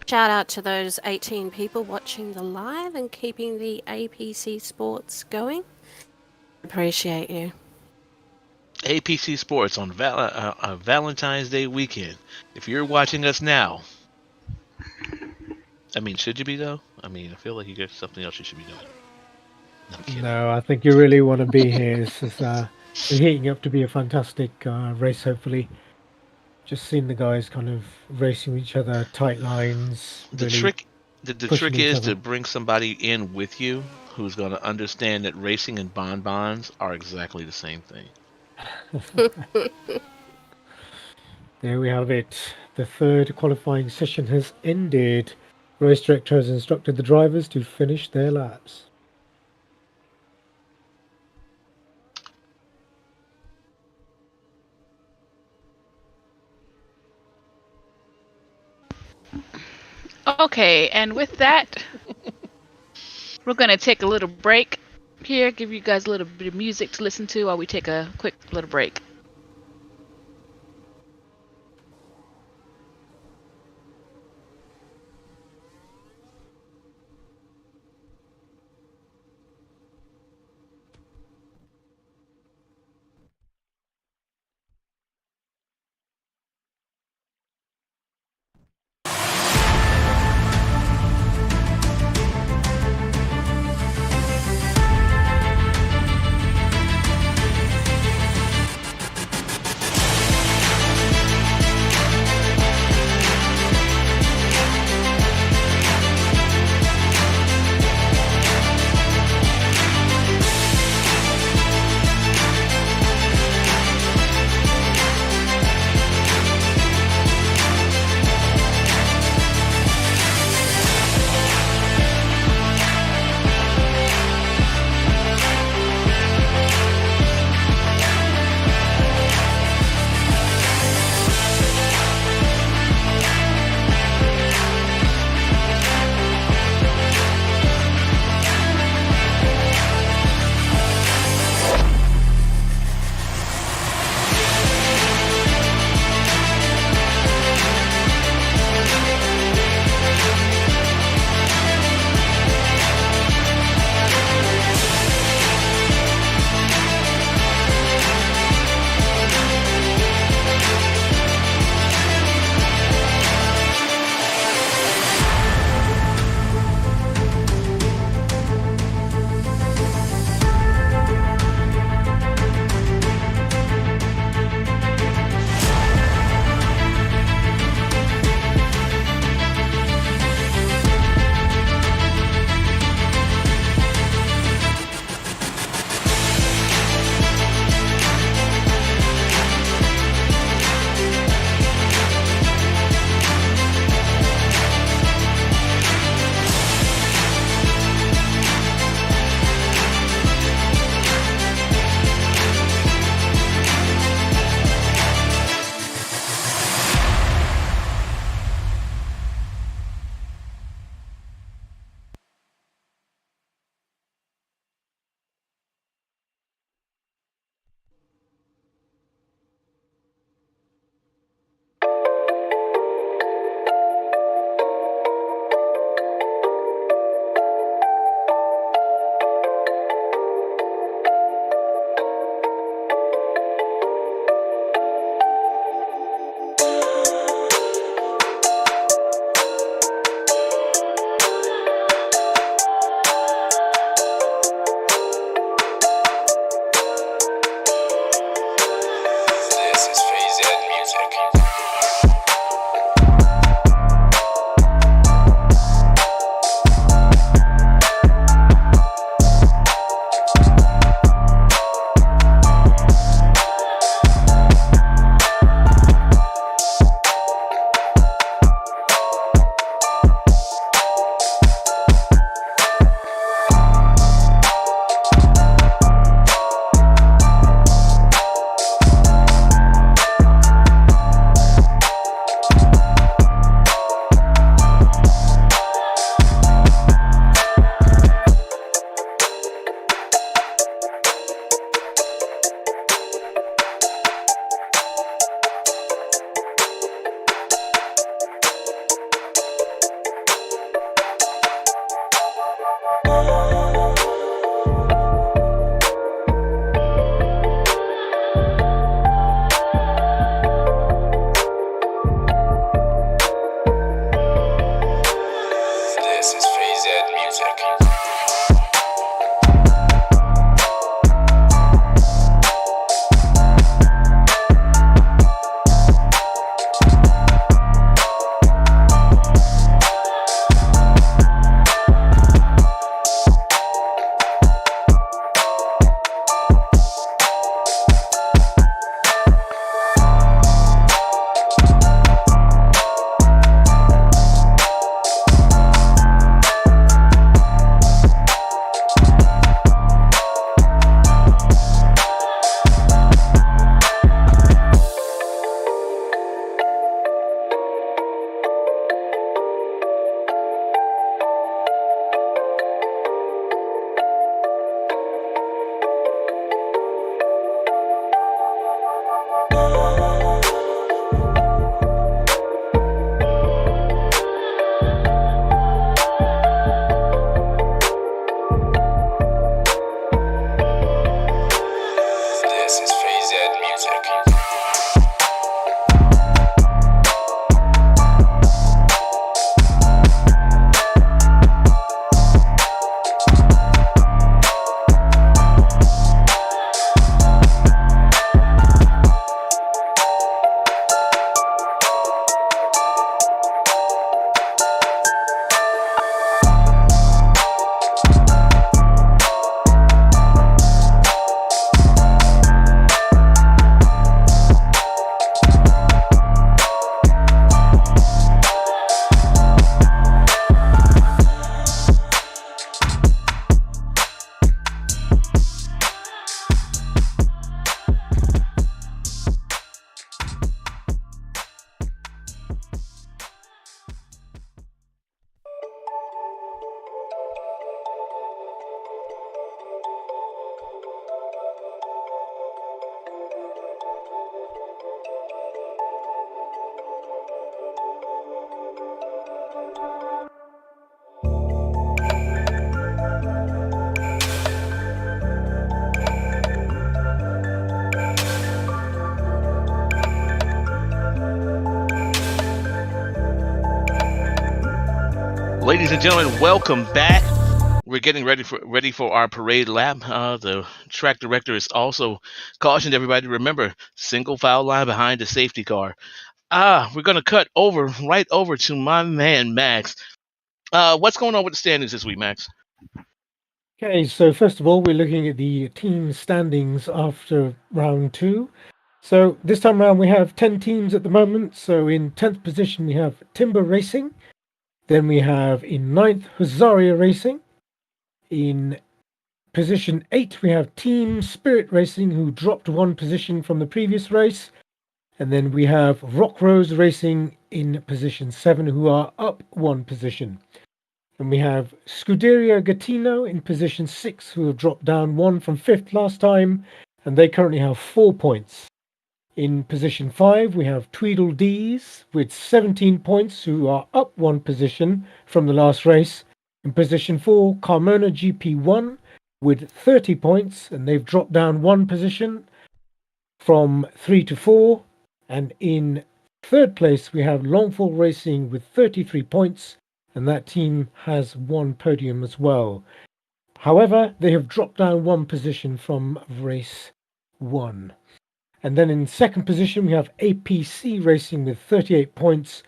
Shout out to those 18 people watching the live and keeping the APC Sports going. Appreciate you. APC Sports on Valentine's Day weekend. If you're watching us now, I mean, should you be though? I mean, I feel like you got something else you should be doing. I'm kidding. No, I think you really want to be here. This is heating up to be a fantastic race, hopefully. Just seeing the guys kind of racing each other, tight lines. The Really trick pushing each is other. to bring somebody in with you who's going to understand that racing and bonbons are exactly the same thing. There we have it. The third qualifying session has ended. Race director has instructed the drivers to finish their laps. Okay, and with that, we're gonna take a little break here, give you guys a little bit of music to listen to while we take a quick little break. Ladies and gentlemen, welcome back. We're getting ready for our parade lap. The track director has also cautioned everybody to remember single file line behind the safety car. We're gonna cut right over to my man Max. What's going on with the standings this week, Max? Okay, so first of all, we're looking at the team standings after round 2. So this time around, we have 10 teams at the moment. So in 10th position, we have Timber Racing. Then we have in 9th, Huzaria Racing. In position 8, we have Team Spirit Racing, who dropped 1 position from the previous race. And then we have Rock Rose Racing in position 7, who are up 1 position. And we have Scuderia Gattino in position 6, who have dropped down 1 from 5th last time, and they currently have 4 points. In position 5, we have Tweedledees with 17 points, who are up 1 position from the last race. In position 4, Carmona GP1 with 30 points, and they've dropped down 1 position from 3 to 4. And in 3rd place, we have Longfall Racing with 33 points, and that team has 1 podium as well. However, they have dropped down 1 position from race 1. And then in 2nd position, we have APC Racing with 38 points,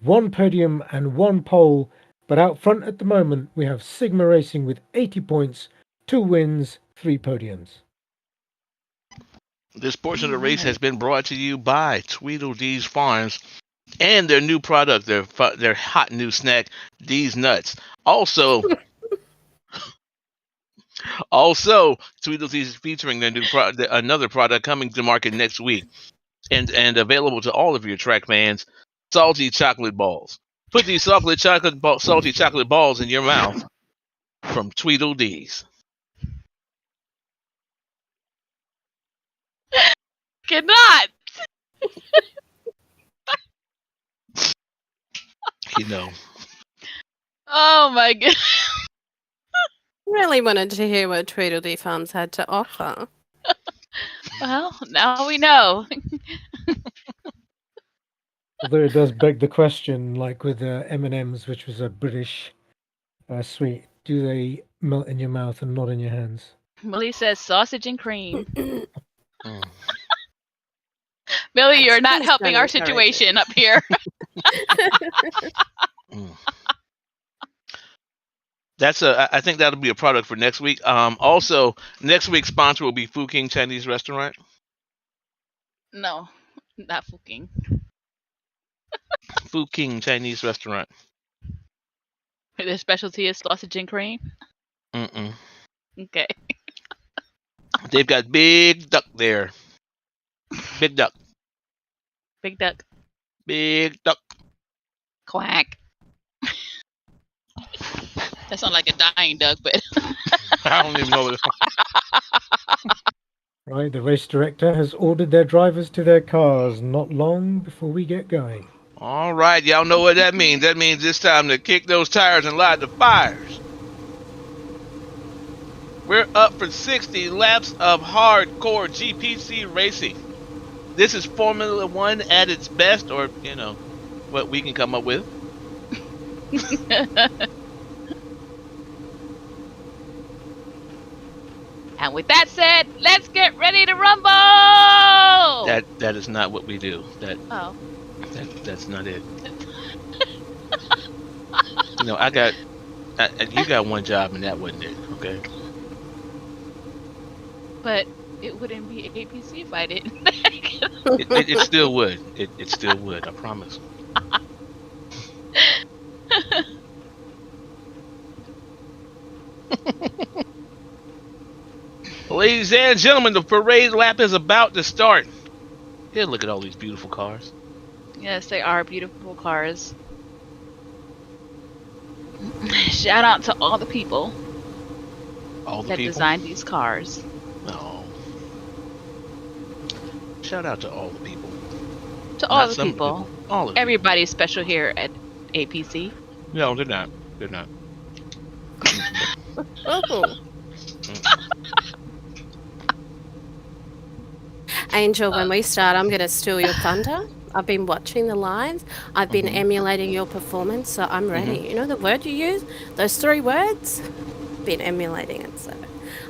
1 podium and 1 pole. But out front at the moment, we have Sigma Racing with 80 points, 2 wins, 3 podiums. This portion of the race has been brought to you by Tweedledees Farms and their new product, their hot new snack, D's Nuts. Also, Tweedledees is featuring their new another product coming to market next week, and available to all of your track fans, salty chocolate balls. Put these salty chocolate balls in your mouth from Tweedledees. Cannot. You know. Oh my god. Really wanted to hear what Tweedledee Farms had to offer. Well, now we know. Although it does beg the question, like with M&M's, which was a British sweet, do they melt in your mouth and not in your hands? Millie says sausage and cream. Mm. Millie, you're not That's helping not our situation up here. I think that'll be a product for next week. Also, next week's sponsor will be Fu King Chinese Restaurant. No, not fucking. Fu King Chinese Restaurant. Their specialty is sausage and cream. Mm-mm. Okay. They've got big duck there. Big duck. Big duck. Big duck. Quack. That sounds like a dying duck, but I don't even know what Right, the race director has ordered their drivers to their cars not long before we get going. All right, y'all know what that means. That means it's time to kick those tires and light the fires. We're up for 60 laps of hardcore GPC racing. This is Formula One at its best, or, what we can come up with. And with that said, let's get ready to rumble! That is not what we do. That's not it. You got one job and that wasn't it, okay? But it wouldn't be APC if I didn't. It still would. It still would, I promise. Ladies and gentlemen, the parade lap is about to start. Here, look at all these beautiful cars. Yes, they are beautiful cars. Shout out to all the people that designed these cars. Oh. Shout out to all the people. To all the people. All of Everybody's special here at APC. No, they're not. They're not. Oh. Angel, when we start, I'm going to steal your thunder. I've been watching the lives. I've been emulating your performance, so I'm ready. You know the word you use? Those 3 words? Been emulating it, so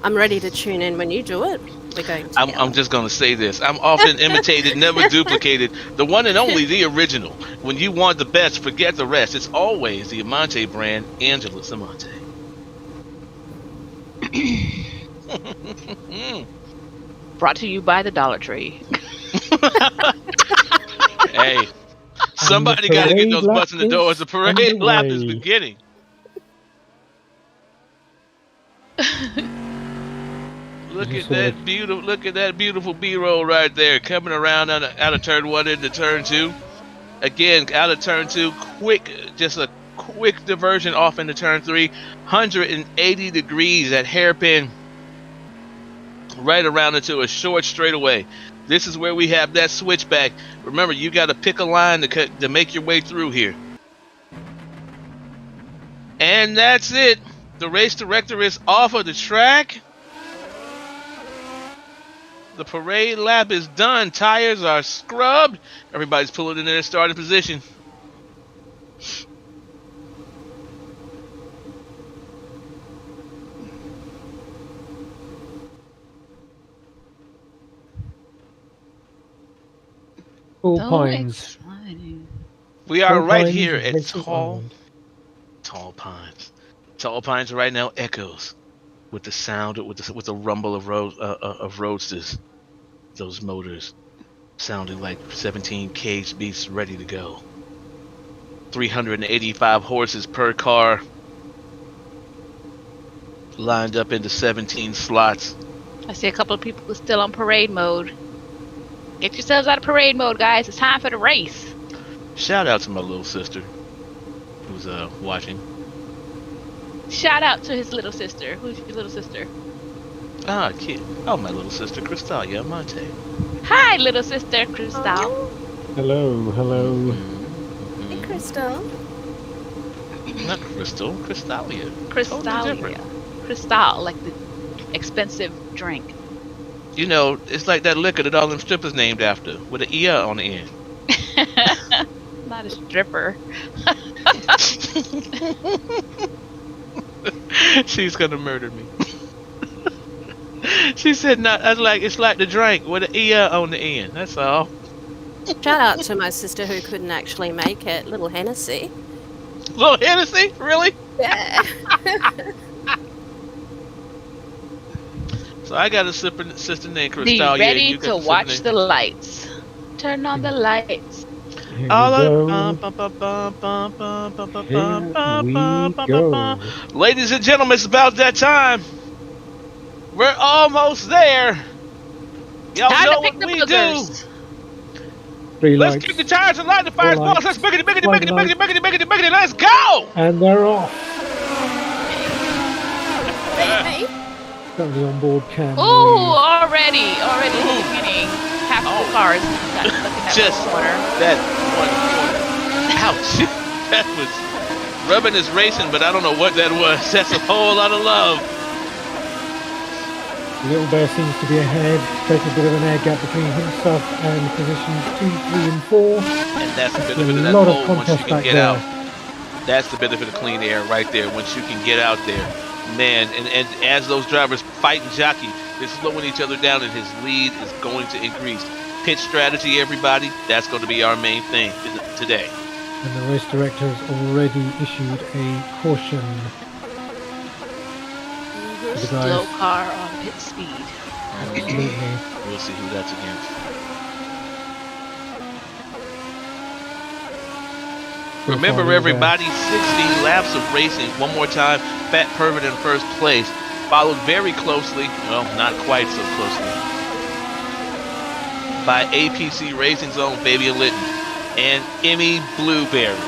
I'm ready to tune in when you do it. We're going to. I'm just going to say this. I'm often imitated, never duplicated. The one and only, the original. When you want the best, forget the rest. It's always the Amante brand, Angela Samante. Brought to you by the Dollar Tree. Hey, somebody got to get those butts in the door as the parade lap is beginning. Look at that beautiful B-roll right there, coming around out of turn 1 into turn 2. Again, out of turn 2, just a quick diversion off into turn 3. 180 degrees at hairpin, right around into a short straightaway. This is where we have that switchback. Remember, you got to pick a line to make your way through here. And that's it. The race director is off of the track. The parade lap is done. Tires are scrubbed. Everybody's pulling in their starting position. Tall So Pines. exciting. We are Tall right Pines here is at Racing Island. Tall Pines. Tall Pines right now echoes with the sound, with the rumble of roadsters. Those motors sounding like 17 cage beats ready to go. 385 horses per car, lined up into 17 slots. I see a couple of people still on parade mode. Get yourselves out of parade mode, guys. It's time for the race. Shout out to my little sister who's watching. Shout out to his little sister. Who's your little sister? Kid. Oh, my little sister, Cristalia Amante. Hi, little sister, Crystal. Hello. Hey, Crystal. Not Crystal, Cristalia. Crystalia. Crystal, like the expensive drink. You know, it's like that liquor that all them strippers named after, with an E on the end. Not a stripper. She's gonna murder me. She said, "Not." I was like, "It's like the drink with an E on the end." That's all. Shout out to my sister who couldn't actually make it, little Hennessy. Little Hennessy, really? Yeah. So I got a sister named Be Cristalia. ready to watch the lights. Turn on the lights. Here All we go. Ladies and gentlemen, it's about that time. We're almost there. Y'all Time know to pick what the we boogers. do. 3 Let's lights. kick the tires and light the fires. Four Boss, let's lights. biggity. Five Let's go. And they're off. Hey. Got the onboard cam. Ooh, already in the beginning. Half of the cars got stuck in that Just little corner. that one corner. Ouch. That was rubbing is racing, but I don't know what that was. That's a whole lot of love. Little Bear seems to be ahead. There's a bit of an air gap between himself and positions 2, 3, and 4. And that's the There's benefit of a that lot of pole once you contest can back get there. out. That's the benefit of clean air right there. Once you can get out there, man. And as those drivers fight and jockey, they're slowing each other down, and his lead is going to increase. Pitch strategy, everybody. That's going to be our main thing today. And the race director has already issued a caution. For the Slow guys. car on pit speed. Absolutely. We'll see who that's against. Remember, everybody, 16 laps of racing. One more time, Fat Pervert in first place, followed very closely, well, not quite so closely, by APC Racing Zone Fabian Litton and Emmy Blueberry.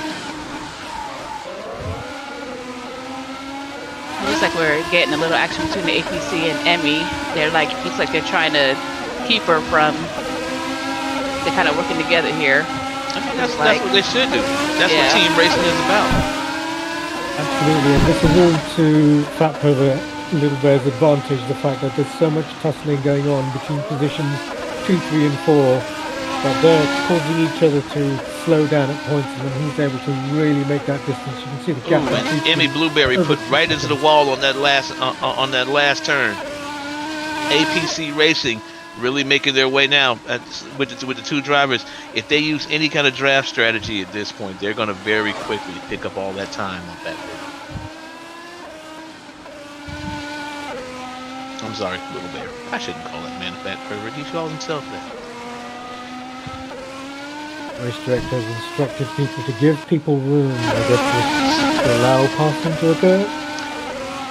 It looks like we're getting a little action between the APC and Emmy. Looks like they're trying to keep her from. They're kind of working together here. I mean, that's what they should do. That's what team racing is about. Absolutely, and this is all to Fat Pervert Little Bear's advantage, the fact that there's so much tussling going on between positions 2, 3, and 4. but they're causing each other to slow down at points, and then he's able to really make that distance. You can see the Ooh, gap. and Emmy Blueberry over put 2 right into the seconds. wall on that last turn. APC Racing really making their way now with the two drivers. If they use any kind of draft strategy at this point, they're going to very quickly pick up all that time on that. I'm sorry, Little Bear. I shouldn't call that man a fat pervert. He calls himself that. Race director has instructed people to give people room, I guess, to allow passing to occur.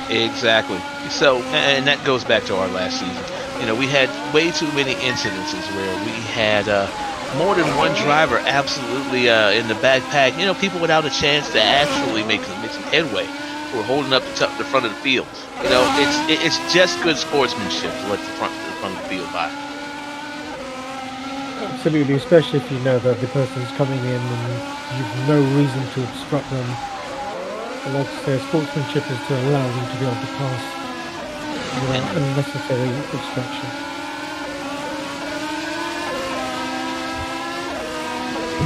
Exactly. So, and that goes back to our last season. You know, we had way too many incidences where we had more than one driver absolutely in the backpack. You know, people without a chance to actually make some headway who are holding up the front of the field. You know, it's just good sportsmanship to let the front of the field by. Absolutely, especially if you know that the person's coming in and you've no reason to obstruct them. But like I say, sportsmanship is to allow them to be able to pass without unnecessary obstruction.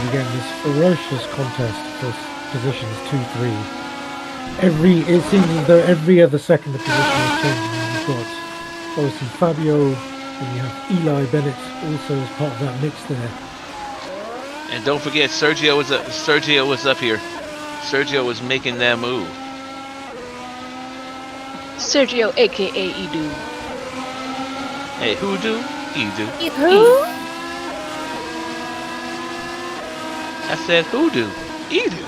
Again, this ferocious contest for positions 2-3. It seems as though every other second the position is changing. You've got obviously Fabio, and you have Eli Bennett also as part of that mix there. And don't forget, Sergio was up here. Sergio was making that move. Sergio, aka Edu. Hey, who do? Edu. Who? I said, who do? Edu.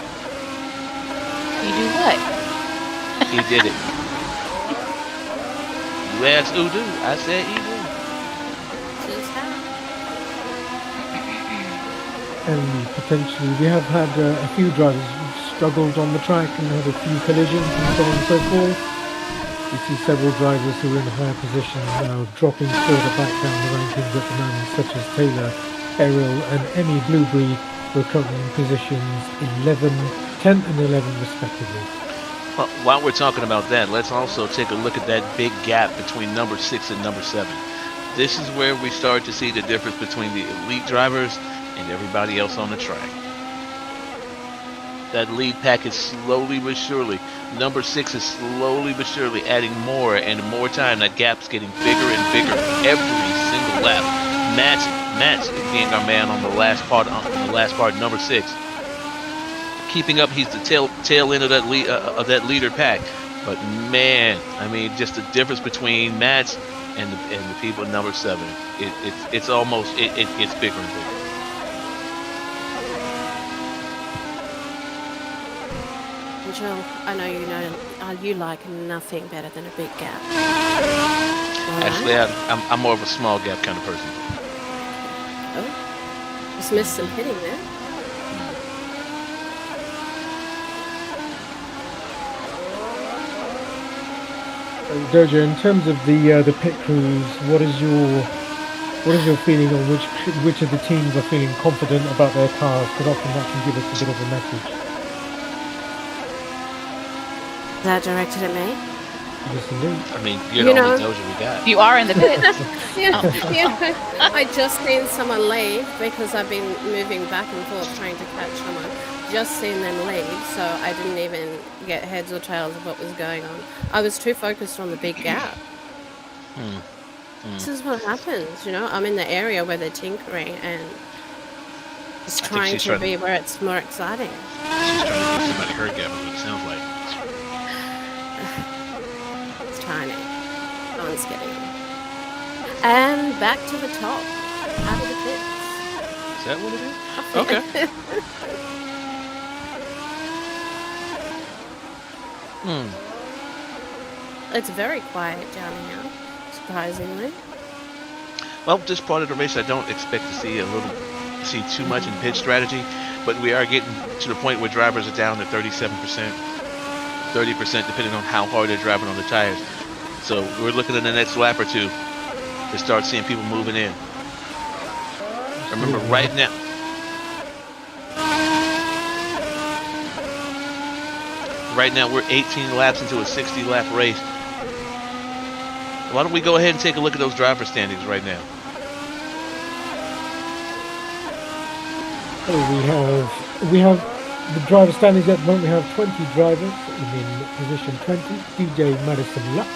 Edu what? He did it. You asked who do? I said Edu. And potentially we have had a few drivers who've struggled on the track and had a few collisions and so on and so forth. We see several drivers who are in higher positions now dropping further back down the rankings at the moment, such as Taylor, Errol and Emmy Blueberry, who are currently in positions 10 and 11 respectively. Well, while we're talking about that, let's also take a look at that big gap between number 6 and number 7. This is where we start to see the difference between the elite drivers and everybody else on the track. That lead pack is slowly but surely. Number 6 is slowly but surely adding more and more time. That gap's getting bigger and bigger every single lap. Matt's being our man on the last part. Number 6, keeping up. He's the tail end of that leader pack. But man, I mean, just the difference between Matt's and the people at number 7. It's almost it gets bigger and bigger. Jill, I know you like nothing better than a big gap. Actually, I'm more of a small gap kind of person. Oh, just missed some hitting there. Doja, in terms of the pit crews, what is your feeling on which of the teams are feeling confident about their cars? Because often that can give us a bit of a message. Is that directed at me? Yes, indeed. I mean, you're the only Doja we got. You are in the pit. I just seen someone leave because I've been moving back and forth trying to catch someone. Just seen them leave, so I didn't even get heads or tails of what was going on. I was too focused on the big gap. This is what happens, I'm in the area where they're tinkering and just trying to be where it's more exciting. She's trying to give somebody her gap, is what it sounds like. It's tiny. No one's getting it. And back to the top. Out of the pits. Is that what it is? Okay. It's very quiet down here, surprisingly. Well, this part of the race, I don't expect to see too much in pit strategy, but we are getting to the point where drivers are down to 37%, 30%, depending on how hard they're driving on the tires. So we're looking at the next lap or two to start seeing people moving in. Remember, right now, we're 18 laps into a 60-lap race. Why don't we go ahead and take a look at those driver standings right now? We have the driver standings at the moment. We have 20 drivers in position 20. DJ Madison Luck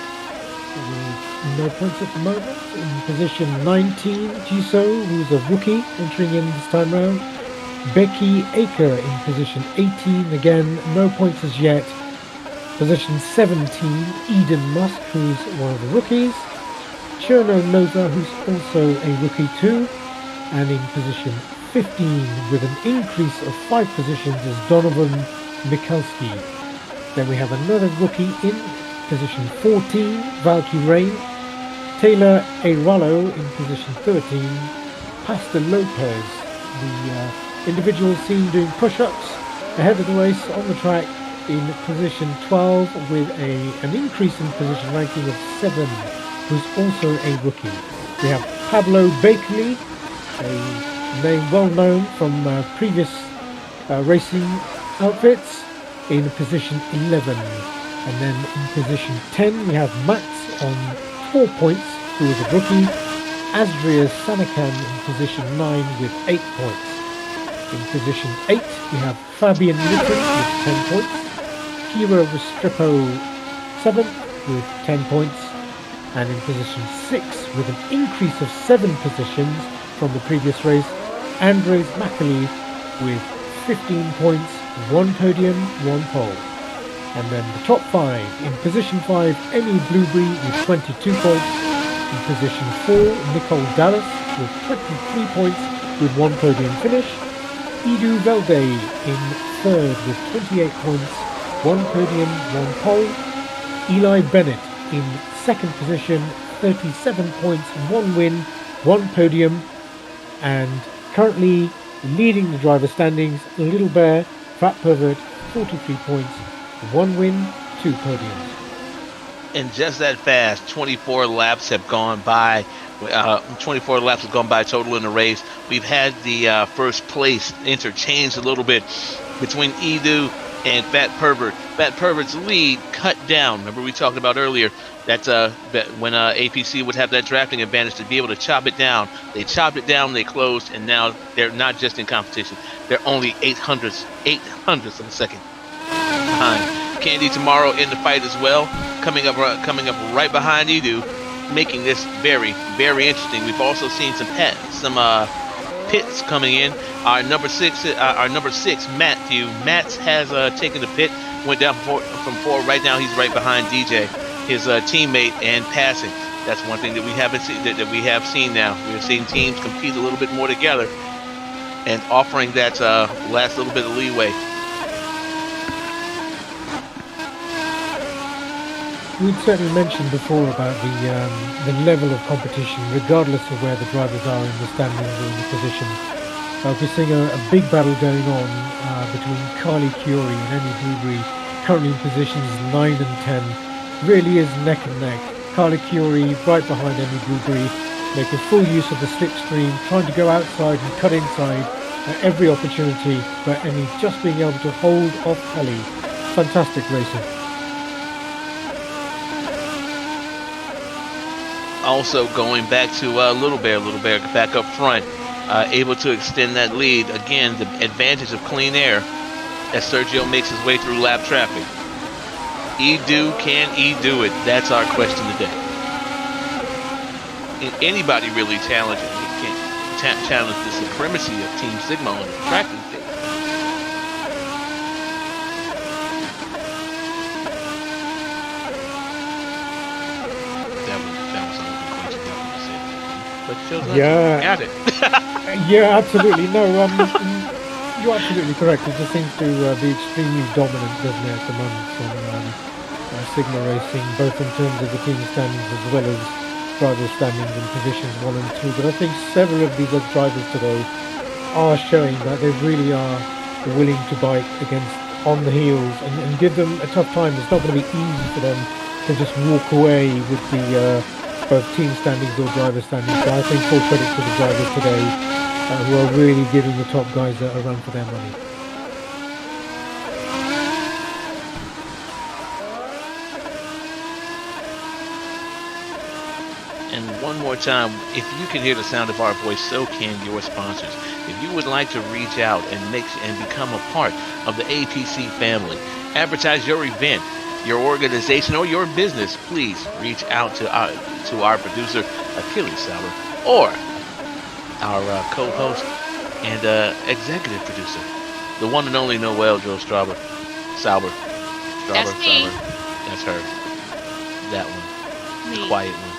with no points at the moment. In position 19, Jisoo, who's a rookie entering in this time round. Becky Aker in position 18, again no points as yet. Position 17, Eden Musk, who's one of the rookies. Cherno Nova, who's also a rookie too. And in position 15, with an increase of 5 positions, is Donovan Mikulski. Then we have another rookie in position 14, Valky Rain. Taylor Arallo in position 13. Pastor Lopez, the individual seen doing push-ups ahead of the race on the track, in position 12 with an increase in position ranking of 7, who's also a rookie. We have Pablo Bakley, a name well known from previous racing outfits, in position 11. And then in position 10 we have Max on 4 points, who is a rookie. Asdria Sanakan in position 9 with 8 points. In position 8 we have Fabian Litton with 10 points. Kira Restrepo 7th with 10 points. And in position 6, with an increase of 7 positions from the previous race, Andres Macaulay with 15 points, 1 podium, 1 pole. And then the top 5, in position 5, Emmy Blueberry with 22 points. In position 4, Nicole Dallas with 23 points with 1 podium finish. Edu Velde in 3rd with 28 points, 1 podium, 1 pole. Eli Bennett in 2nd position, 37 points, 1 win, 1 podium. And currently leading the driver standings, Little Bear, Fat Pervert, 43 points, 1 win, 2 podiums. And just that fast, 24 laps have gone by. 24 laps have gone by total in the race. We've had the first place interchanged a little bit between Edu and Fat Pervert. Fat Pervert's lead cut down. Remember we talked about earlier that when APC would have that drafting advantage to be able to chop it down. They chopped it down, they closed, and now they're not just in competition. They're only 800ths of a second behind. Candy tomorrow in the fight as well, coming up right behind Edu, making this very, very interesting. We've also seen some pits coming in. Our number six, Matthew. Mats has taken the pit, went down from 4. Right now, he's right behind DJ, his teammate, and passing. That's one thing that we haven't seen. That we have seen now. We have seen teams compete a little bit more together, and offering that last little bit of leeway. We'd certainly mentioned before about the level of competition, regardless of where the drivers are in the standings or in the position. We're seeing a big battle going on between Carly Curie and Emmy Blueberry, currently in positions 9 and 10. Really is neck and neck. Carly Curie right behind Emmy Blueberry, making full use of the slipstream, trying to go outside and cut inside at every opportunity, but Emmy just being able to hold off Kelly. Fantastic racing. Also going back to Little Bear back up front, able to extend that lead. Again, the advantage of clean air as Sergio makes his way through lap traffic. Can he do it? That's our question today. And anybody really challenge the supremacy of Team Sigma on the track these days. Yeah, got it. Yeah, absolutely. No, you're absolutely correct. It just seems to be extremely dominant, doesn't it, at the moment from Sigma Racing, both in terms of the team standings as well as driver standings in positions 1 and 2. But I think several of these other drivers today are showing that they really are willing to bite against on the heels and give them a tough time. It's not going to be easy for them to just walk away with the both team standings or driver standings. So I think full credit to the drivers today who are really giving the top guys a run for their money. And one more time, if you can hear the sound of our voice, so can your sponsors. If you would like to reach out and become a part of the APC family, advertise your event, your organization, or your business, please reach out to our producer Achillez Sauber, or our co-host and executive producer, the one and only Noel Joe Sauber. That's me. That's her. That one. The Me. quiet one.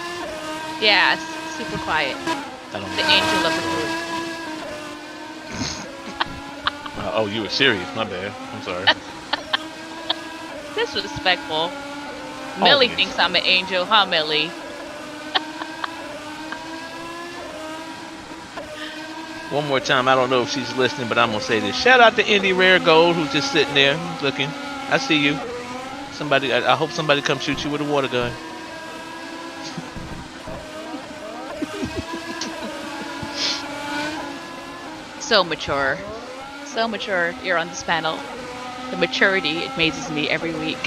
Yeah, super quiet. I don't The know. angel of the group. Oh, you were serious. My bad. I'm sorry. Disrespectful. Millie Always. thinks I'm an angel, huh, Millie? One more time. I don't know if she's listening, but I'm gonna say this. Shout out to Indy Rare Gold, who's just sitting there looking. I see you. Somebody. I hope somebody comes shoot you with a water gun. So mature. So mature here on this panel. The maturity, it amazes me every week.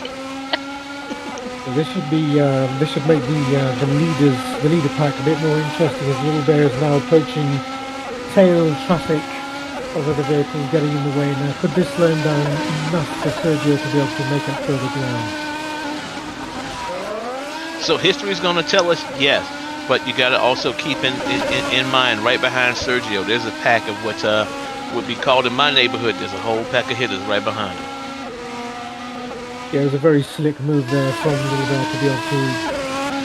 So this should be this should make the leader pack a bit more interesting as Little Bear is now approaching tail traffic of other vehicles getting in the way now. Could this slow him down enough for Sergio to be able to make up further ground? So history's gonna tell us yes, but you gotta also keep in mind right behind Sergio, there's a pack of what would be called in my neighborhood. There's a whole pack of hitters right behind him. Yeah, it was a very slick move there from Little Bear to be able to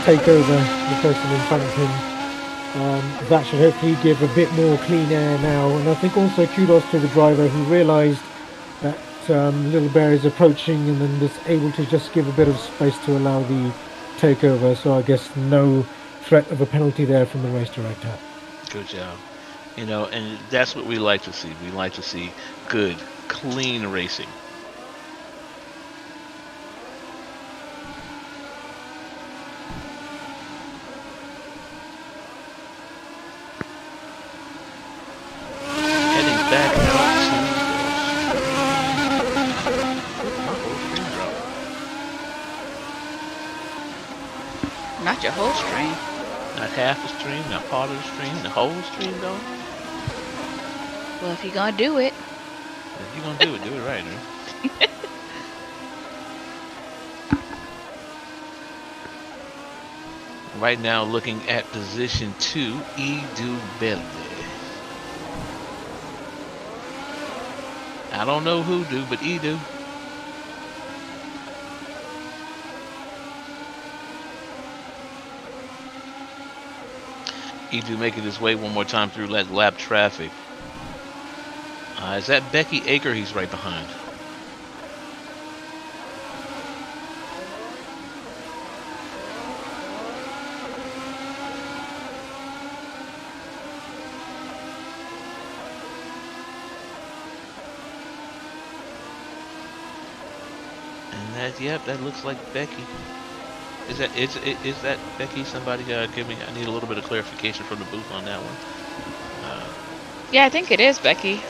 take over the person in front of him. That should hopefully give a bit more clean air now, and I think also kudos to the driver who realised that Little Bear is approaching and then was able to just give a bit of space to allow the takeover, so I guess no threat of a penalty there from the race director. Good job. And that's what we like to see. We like to see good, clean racing. Heading back out to Not your whole stream. not half the stream, not part of the stream, the whole stream though. Well, if you're gonna do it. If you're gonna do it right, man. Right now, looking at position 2, Edu Verde. I don't know who do, but Edu. Edu making his way one more time through that lap traffic. Is that Becky Aker? He's right behind. Yep, that looks like Becky. Is that Becky? Somebody give me. I need a little bit of clarification from the booth on that one. Yeah, I think it is Becky.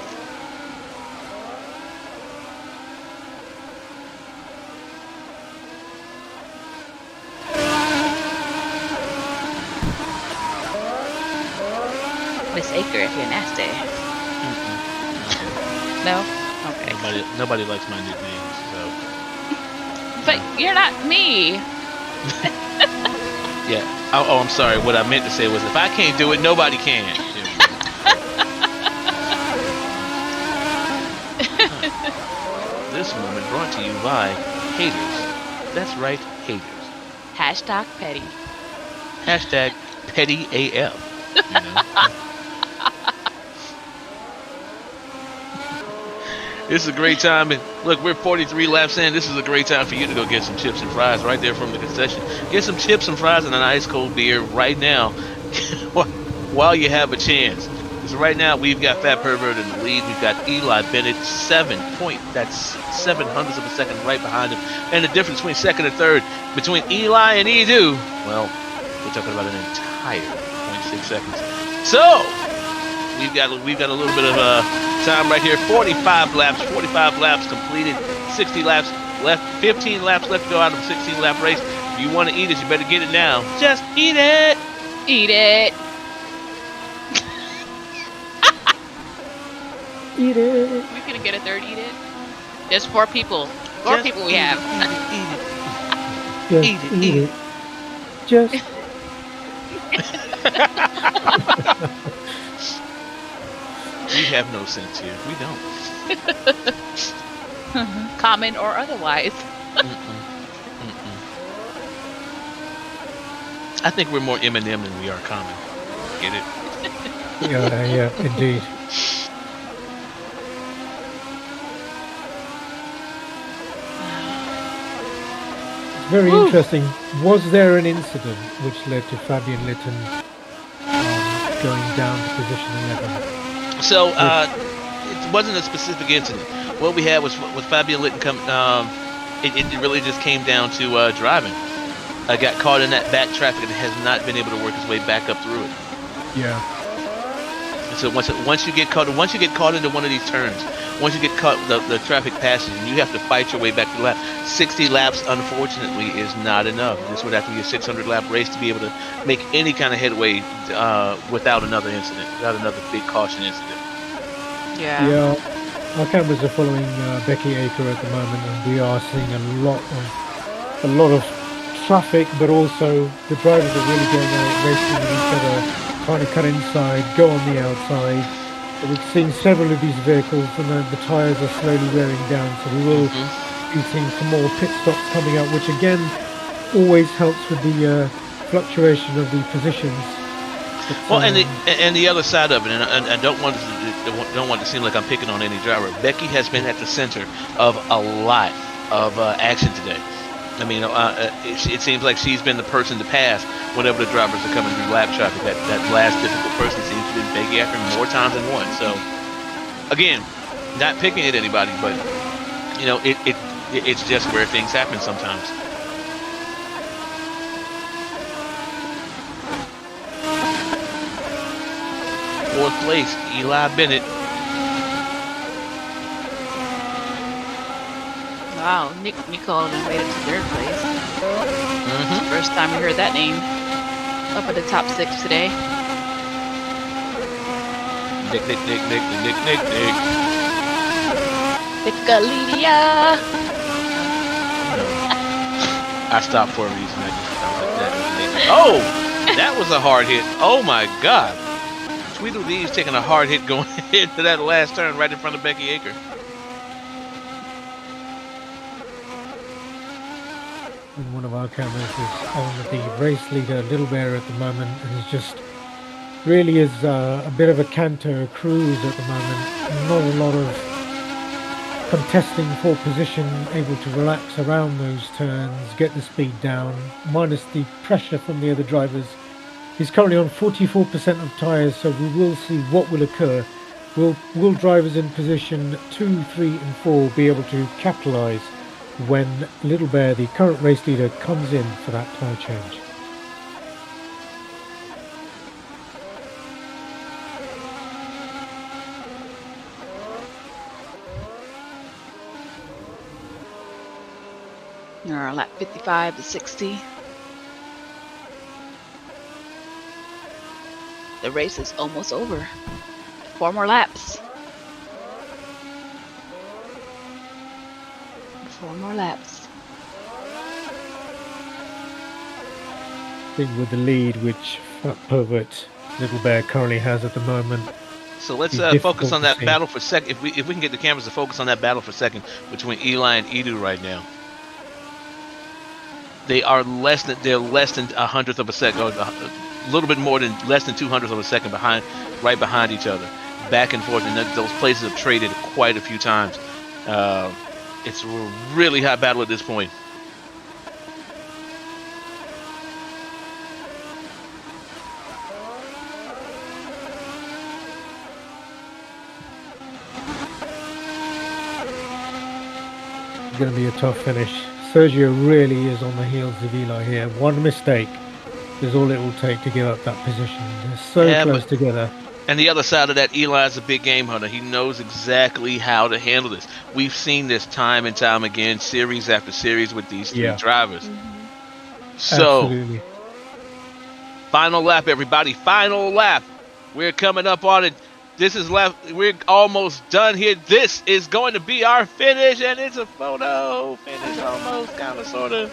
Miss Aker, if you're nasty. No? Okay. Nobody likes my nicknames, so. But you're not me. Yeah. Oh, I'm sorry. What I meant to say was, if I can't do it, nobody can. This moment brought to you by haters. That's right, haters. Hashtag petty. Hashtag petty AF. You know? This is a great time, and look, we're 43 laps in. This is a great time for you to go get some chips and fries right there from the concession. Get some chips and fries and an ice cold beer right now while you have a chance. Because right now we've got Fat Pervert in the lead. We've got Eli Bennett, 7 hundredths of a second right behind him. And the difference between second and third between Eli and Edu, well, we're talking about an entire 0.6 seconds. So we've got a little bit of time right here. 45 laps completed, 60 laps left, 15 laps left to go out of a 16-lap race. If you want to eat it, you better get it now. Just eat it. Eat it. Eat it. We couldn't get a third eat it. There's 4 people. 4 people we have. Just Eat it, eat eat it. Just. We have no sense here. We don't. Common or otherwise. I think we're more M&M than we are common. Get it? Yeah, indeed. It's very interesting. Was there an incident which led to Fabian Lytton going down to position 11? So it wasn't a specific incident. What we had was with Fabian Lytton it really just came down to driving. I got caught in that back traffic and has not been able to work his way back up through it. Yeah. So once you get caught into one of these turns, once you get caught the traffic passes, and you have to fight your way back to the lap. 60 laps, unfortunately, is not enough. This would have to be a 600 lap race to be able to make any kind of headway without another incident, without another big caution incident. Yeah. Our cameras are following Becky Aker at the moment, and we are seeing a lot of traffic, but also the drivers are really going out racing with each other, trying to cut inside, go on the outside. But we've seen several of these vehicles, and the tyres are slowly wearing down, so we will be seeing some more pit stops coming up, which again always helps with the fluctuation of the positions. But, well, and the other side of it, and I don't want to seem like I'm picking on any driver. Becky has been at the center of a lot of action today. I mean, it seems like she's been the person to pass whenever the drivers are coming through lap traffic. That last difficult person seems to be Becky Aker more times than one. So, again, not picking at anybody, but you know, it's just where things happen sometimes. Fourth place, Eli Bennett. Wow, Nicole made it to 3rd place. First time we heard that name. Up at the top 6 today. Nick. Nicolia. I stopped for a reason. I was like, oh, that was a hard hit. Oh my God. Tweedledee's taking a hard hit going into that last turn right in front of Becky Aker. And one of our cameras is on the race leader, Little Bear, at the moment, and is just really is a bit of a canter cruise at the moment. Not a lot of contesting for position, able to relax around those turns, get the speed down, minus the pressure from the other drivers. He's currently on 44% of tyres, so we will see what will occur. Will drivers in position 2, 3 and 4 be able to capitalise when Little Bear, the current race leader, comes in for that tyre change? Or lap 55 to 60. The race is almost over. 4 more laps. 4 more laps. I think with the lead which Fat Pervert Little Bear currently has at the moment. So let's It's focus on that difficult to see. battle for second. If we can get the cameras to focus on that battle for second between Eli and Edu right now. They're less than a hundredth of a second, or a little bit more than less than 200th of a second right behind each other, back and forth, and those places have traded quite a few times. It's a really hot battle at this point. It's going to be a tough finish. Sergio really is on the heels of Eli here. One mistake is all it will take to give up that position. They're so close together. And the other side of that, Eli's a big game hunter. He knows exactly how to handle this. We've seen this time and time again, series after series with these three drivers. So, Absolutely. final lap, everybody. Final lap. We're coming up on it. This is left. We're almost done here. This is going to be our finish, and it's a photo finish, almost, kind of, sort of.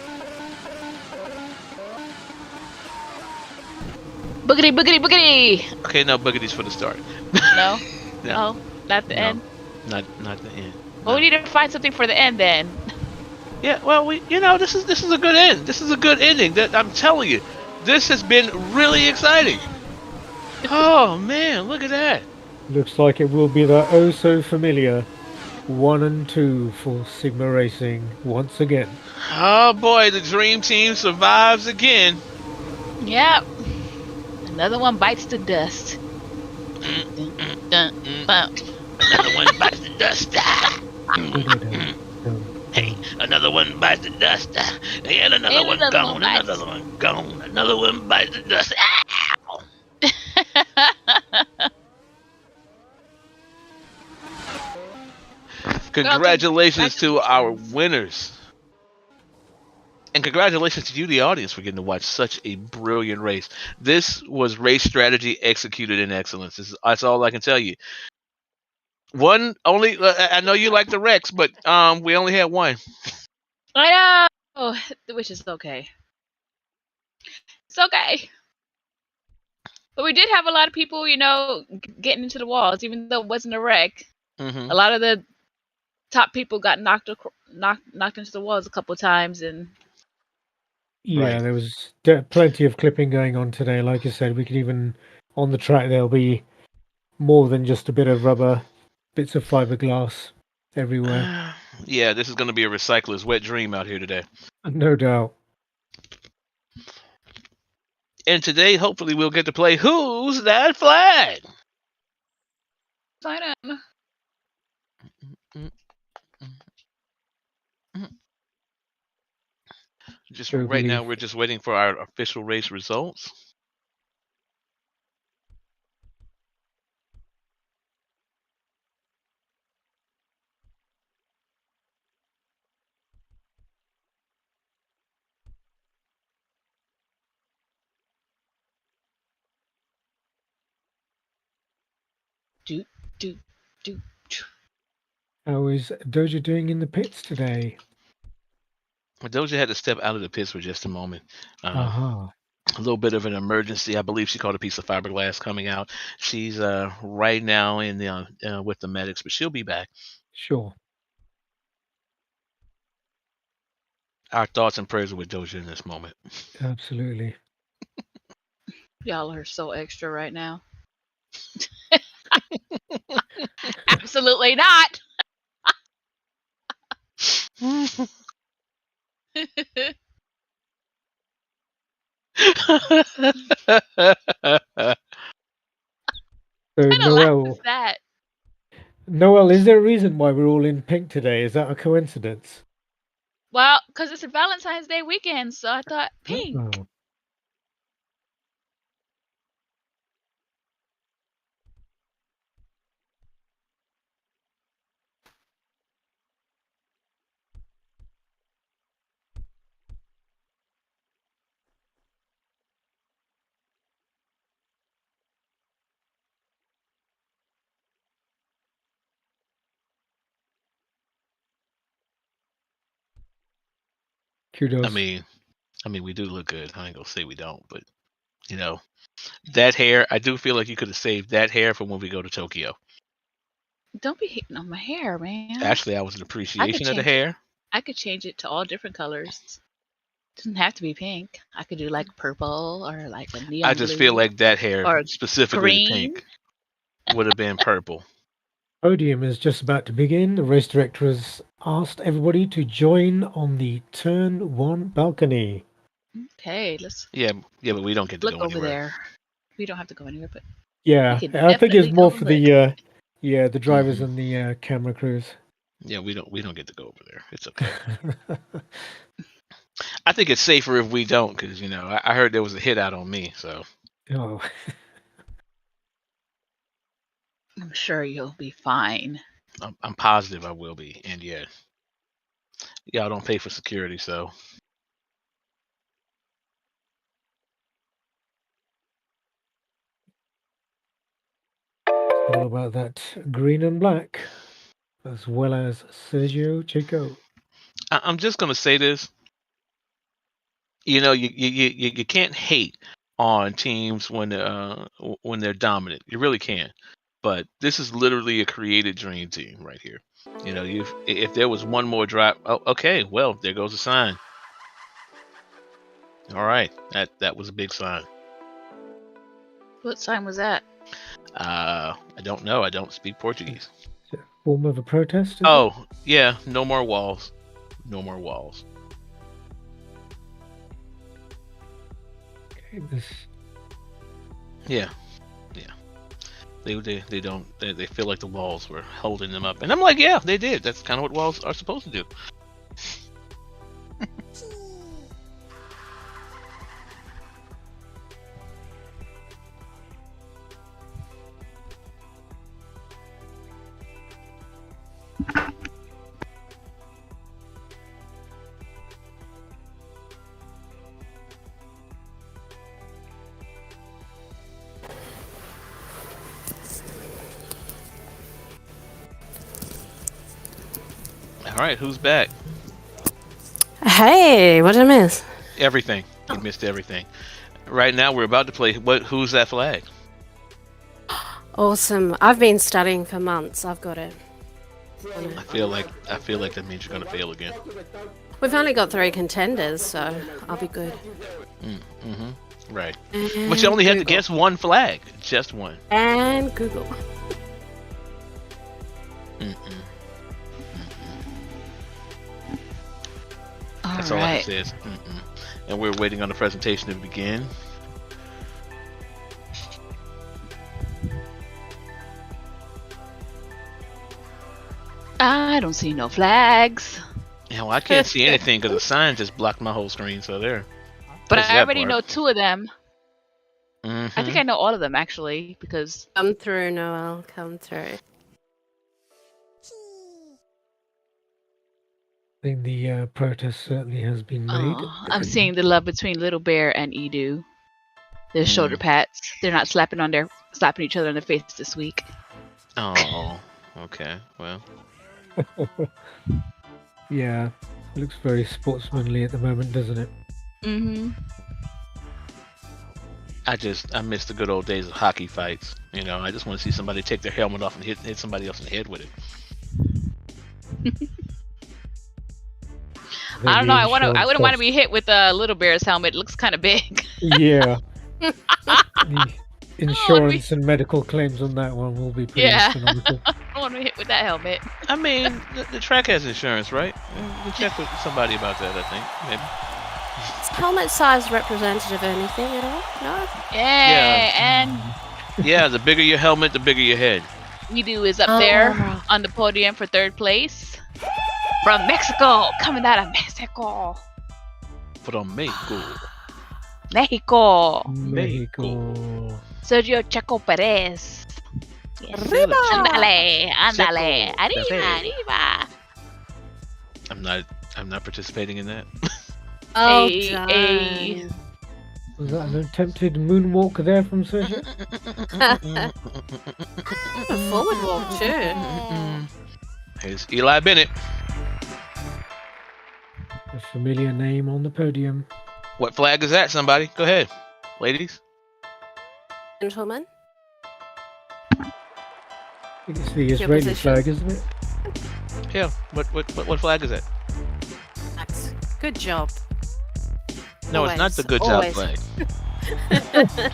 Boogity, boogity, boogity. Okay, no boogities for the start. No, No. no, not the No. end. Not the end. Well, No. we need to find something for the end then. Yeah, well, this is a good end. This is a good ending. That I'm telling you, this has been really exciting. Oh man, look at that. Looks like it will be the oh so familiar 1 and 2 for Sigma Racing once again. Oh boy, the dream team survives again. Yep. Another one bites the dust. Another one bites the dust. Hey, another one bites the dust. And another one gone. Another one gone. Another one bites the dust. Ow! Congratulations to our winners. And congratulations to you, the audience, for getting to watch such a brilliant race. This was race strategy executed in excellence. That's all I can tell you. I know you like the Rex, but we only had one. I know, which is okay. It's okay. But we did have a lot of people, getting into the walls, even though it wasn't a wreck. Mm-hmm. A lot of the top people got knocked into the walls a couple times, and Yeah, Right. there was plenty of clipping going on today. Like I said, we could even, on the track, there'll be more than just a bit of rubber, bits of fiberglass everywhere. Yeah, this is going to be a recycler's wet dream out here today. No doubt. And today, hopefully, we'll get to play Who's That Flag? sign in. Just True right now, belief. we're just waiting for our official race results. Do, do, do. How is Doja doing in the pits today? Doja had to step out of the pits for just a moment. Aha. A little bit of an emergency. I believe she caught a piece of fiberglass coming out. She's right now in the with the medics, but she'll be back. Sure. Our thoughts and prayers are with Doja in this moment. Absolutely. Y'all are so extra right now. Absolutely not. So What kind of laugh Noel, is that? Noel, is there a reason why we're all in pink today? Is that a coincidence? Well, because it's a Valentine's Day weekend, so I thought pink. Oh, kudos. I mean, we do look good. I ain't gonna say we don't, but that hair. I do feel like you could have saved that hair for when we go to Tokyo. Don't be hitting on my hair, man. Actually, I was an appreciation of the change it. hair. I could change it to all different colors. Doesn't have to be pink. I could do like purple or like a neon I just blue. feel like that hair, Or specifically the green. pink, would have been purple. Podium is just about to begin. The race director has asked everybody to join on the turn 1 balcony. Okay, let's Yeah, but we don't get to look go over anywhere. there. We don't have to go anywhere, but Yeah, can I think it's definitely more go for look. the drivers and the camera crews. Yeah, we don't get to go over there. It's okay. I think it's safer if we don't, because I heard there was a hit out on me. So Oh, I'm sure you'll be fine. I'm positive I will be. And yeah, y'all don't pay for security, so all about that green and black, as well as Sergio Chico. I'm just gonna say this. You can't hate on teams when they're dominant. You really can't. But this is literally a created dream team right here. If there was one more drop, oh, okay, well, there goes a sign. All right, that was a big sign. What sign was that? I don't know. I don't speak Portuguese. Is it a form of a protest? Oh, yeah, no more walls. No more walls. Okay, Yeah. They don't they feel like the walls were holding them up, and I'm like, yeah, they did. That's kind of what walls are supposed to do. All right, who's back? Hey, what did I miss? Everything. You missed everything. Right now, we're about to play. Who's that flag? Awesome. I've been studying for months. I've got it. I feel like that means you're gonna fail again. We've only got 3 contenders, so I'll be good. Right. But you only have to guess one flag. Just one. And Google. That's all I can say. And we're waiting on the presentation to begin. I don't see no flags. Yeah, well, I can't see anything because the sign just blocked my whole screen. So there. But There's I that already part. know 2 of them. Mhm. I think I know all of them actually because Come through, Noel. Come through. I think the protest certainly has been made. I'm seeing the love between Little Bear and Edu. Their shoulder pats. They're not slapping each other in the face this week. Oh, okay. Well, Yeah, it looks very sportsmanly at the moment, doesn't it? Mm-hmm. I miss the good old days of hockey fights. I just want to see somebody take their helmet off and hit somebody else in the head with it. I don't know. I wouldn't want to cost- be hit with Little Bear's helmet. It looks kind of big. Yeah. The insurance and medical claims on that one will be pretty astronomical. I don't want to be hit with that helmet. I mean, the track has insurance, right? We'll check with somebody about that. I think maybe. Is helmet size representative of anything at all? No? And Yeah, the bigger your helmet, the bigger your head. Edu is up there on the podium for 3rd place. From Mexico, coming out of Mexico. From Mexico. Mexico. Mexico. Sergio Checo Perez. Yes. Arriba! Ándale. Arriba. I'm not participating in that. Oh, Hey. Was that an attempted moonwalk there from Sergio? A forward walk too. Here's Eli Bennett. A familiar name on the podium. What flag is that? Somebody, go ahead, ladies. Gentlemen. I think it's the Israeli position. flag, isn't it? Yeah. What flag is that? Max. Good job. No, it's not the good job Always. flag.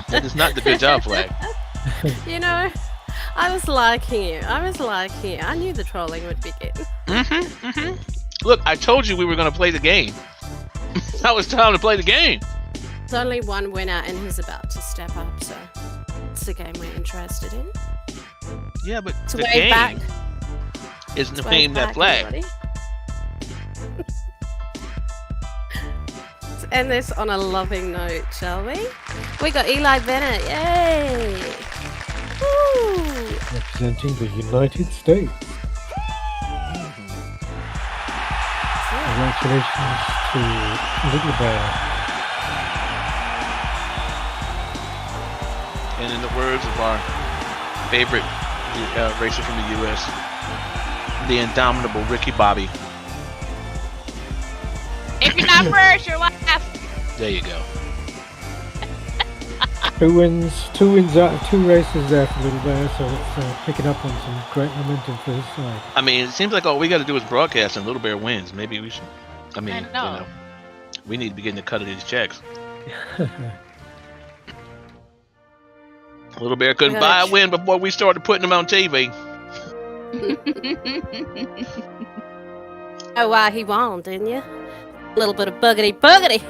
That is not the good job flag. I was liking you. I knew the trolling would begin. Look, I told you we were going to play the game. Now it's time to play the game. There's only one winner and he's about to step up, so it's the game we're interested in. Yeah, but So the wave game back. is to Wave name that back, flag. everybody. Let's end this on a loving note, shall we? We got Eli Bennett, yay! Woo! Representing the United States. Congratulations to Little Bear. And in the words of our favorite the racer from the U.S., the indomitable Ricky Bobby. If you're not first, you're last. There you go. Two wins out of 2 races there for Little Bear, so it's picking up on some great momentum for his side. I mean, it seems like all we got to do is broadcast and Little Bear wins. Maybe we should. I mean, know. We need to be getting a cut of these checks. Little Bear couldn't buy a win before we started putting them on TV. Oh, wow, he won, didn't you? A little bit of buggity. Buggity!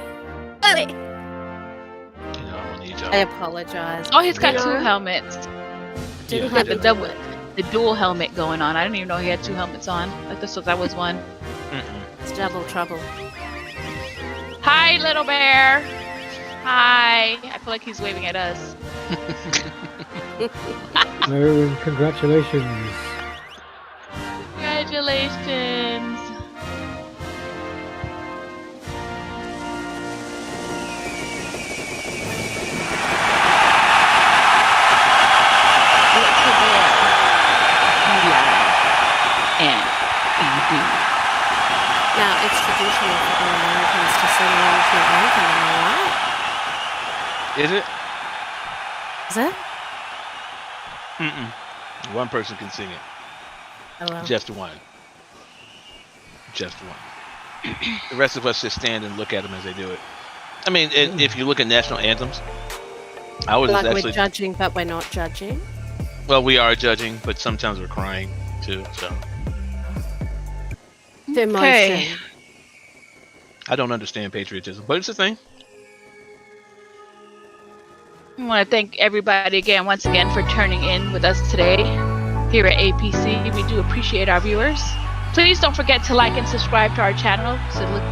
I apologize. Oh, he's got 2 helmets. Didn't He's got have the dual helmet going on. I didn't even know he had 2 helmets on. I thought that was one. It's double trouble. Hi, Little Bear. Hi. I feel like he's waving at us. No, and congratulations. Congratulations. Now, it's traditional for the Americans to sing along to your anthem, am I right? Is it? Is it? One person can sing it. Oh, well. Just one. Just one. The rest of us just stand and look at them as they do it. I mean, if you look at national anthems, I was Like actually we're judging, but we're not judging. Well, we are judging, but sometimes we're crying too. So The emotion. Okay. I don't understand patriotism, but it's a thing. I want to thank everybody again, once again, for turning in with us today here at APC. We do appreciate our viewers. Please don't forget to like and subscribe to our channel to look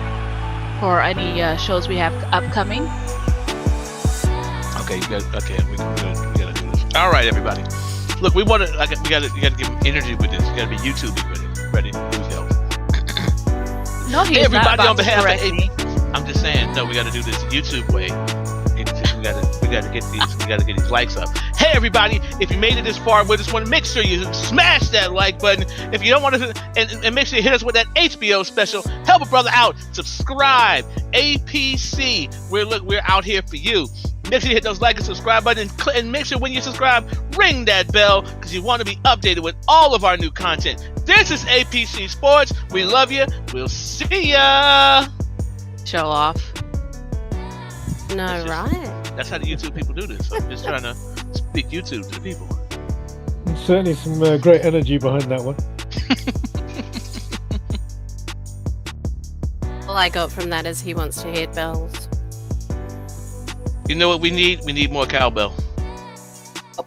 for any shows we have upcoming. Okay, we gotta do this. All right, everybody. Look, we gotta give them energy with this. You gotta be YouTube ready. Lose health. No, he's Hey, everybody, not on behalf of me. I'm just saying, no, we gotta do this YouTube way. We gotta get these likes up. Hey everybody, if you made it this far with us, want to make sure you smash that like button. If you don't want to, and make sure you hit us with that HBO special. Help a brother out. Subscribe. APC. We're out here for you. Make sure you hit those like and subscribe button, and make sure when you subscribe, ring that bell, because you want to be updated with all of our new content. This is APC Sports. We love you. We'll see ya. Show off. No, right? That's how the YouTube people do this. I'm just trying to speak YouTube to the people. And certainly some great energy behind that one. All I got from that is he wants to hit bells. You know what we need? We need more cowbell.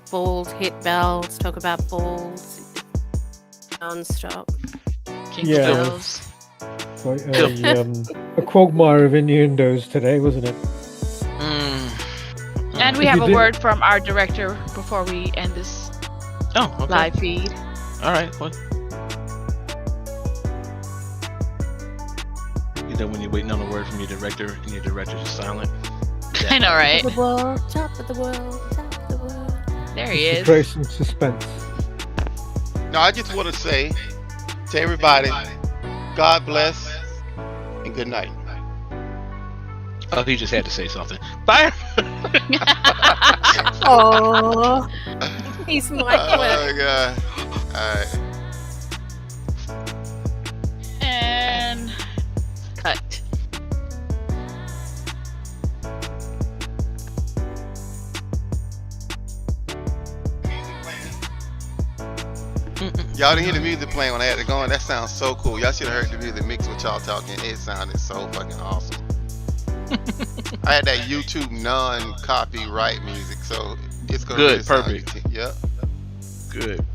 Balls, hit bells, talk about balls. Non-stop. Jingle Yeah. bells. Quite a quagmire of innuendos today, wasn't it? And we have a word from our director before we end this live feed. All right. What? You know when you're waiting on a word from your director and your director's just silent? I know, right? The world, top of the world, top of the world. There he To is. create some suspense. No, I just want to say to everybody, God bless and good night. Oh, he just had to say something. Bye. Oh, he's my Oh quirk. my God. All right. And cut. Y'all didn't hear the music playing when I had it going. That sounds so cool. Y'all should have heard the music mixed with y'all talking. It sounded so fucking awesome. I had that YouTube non-copyright music, so it's gonna Good, really sound perfect. Yep. Good.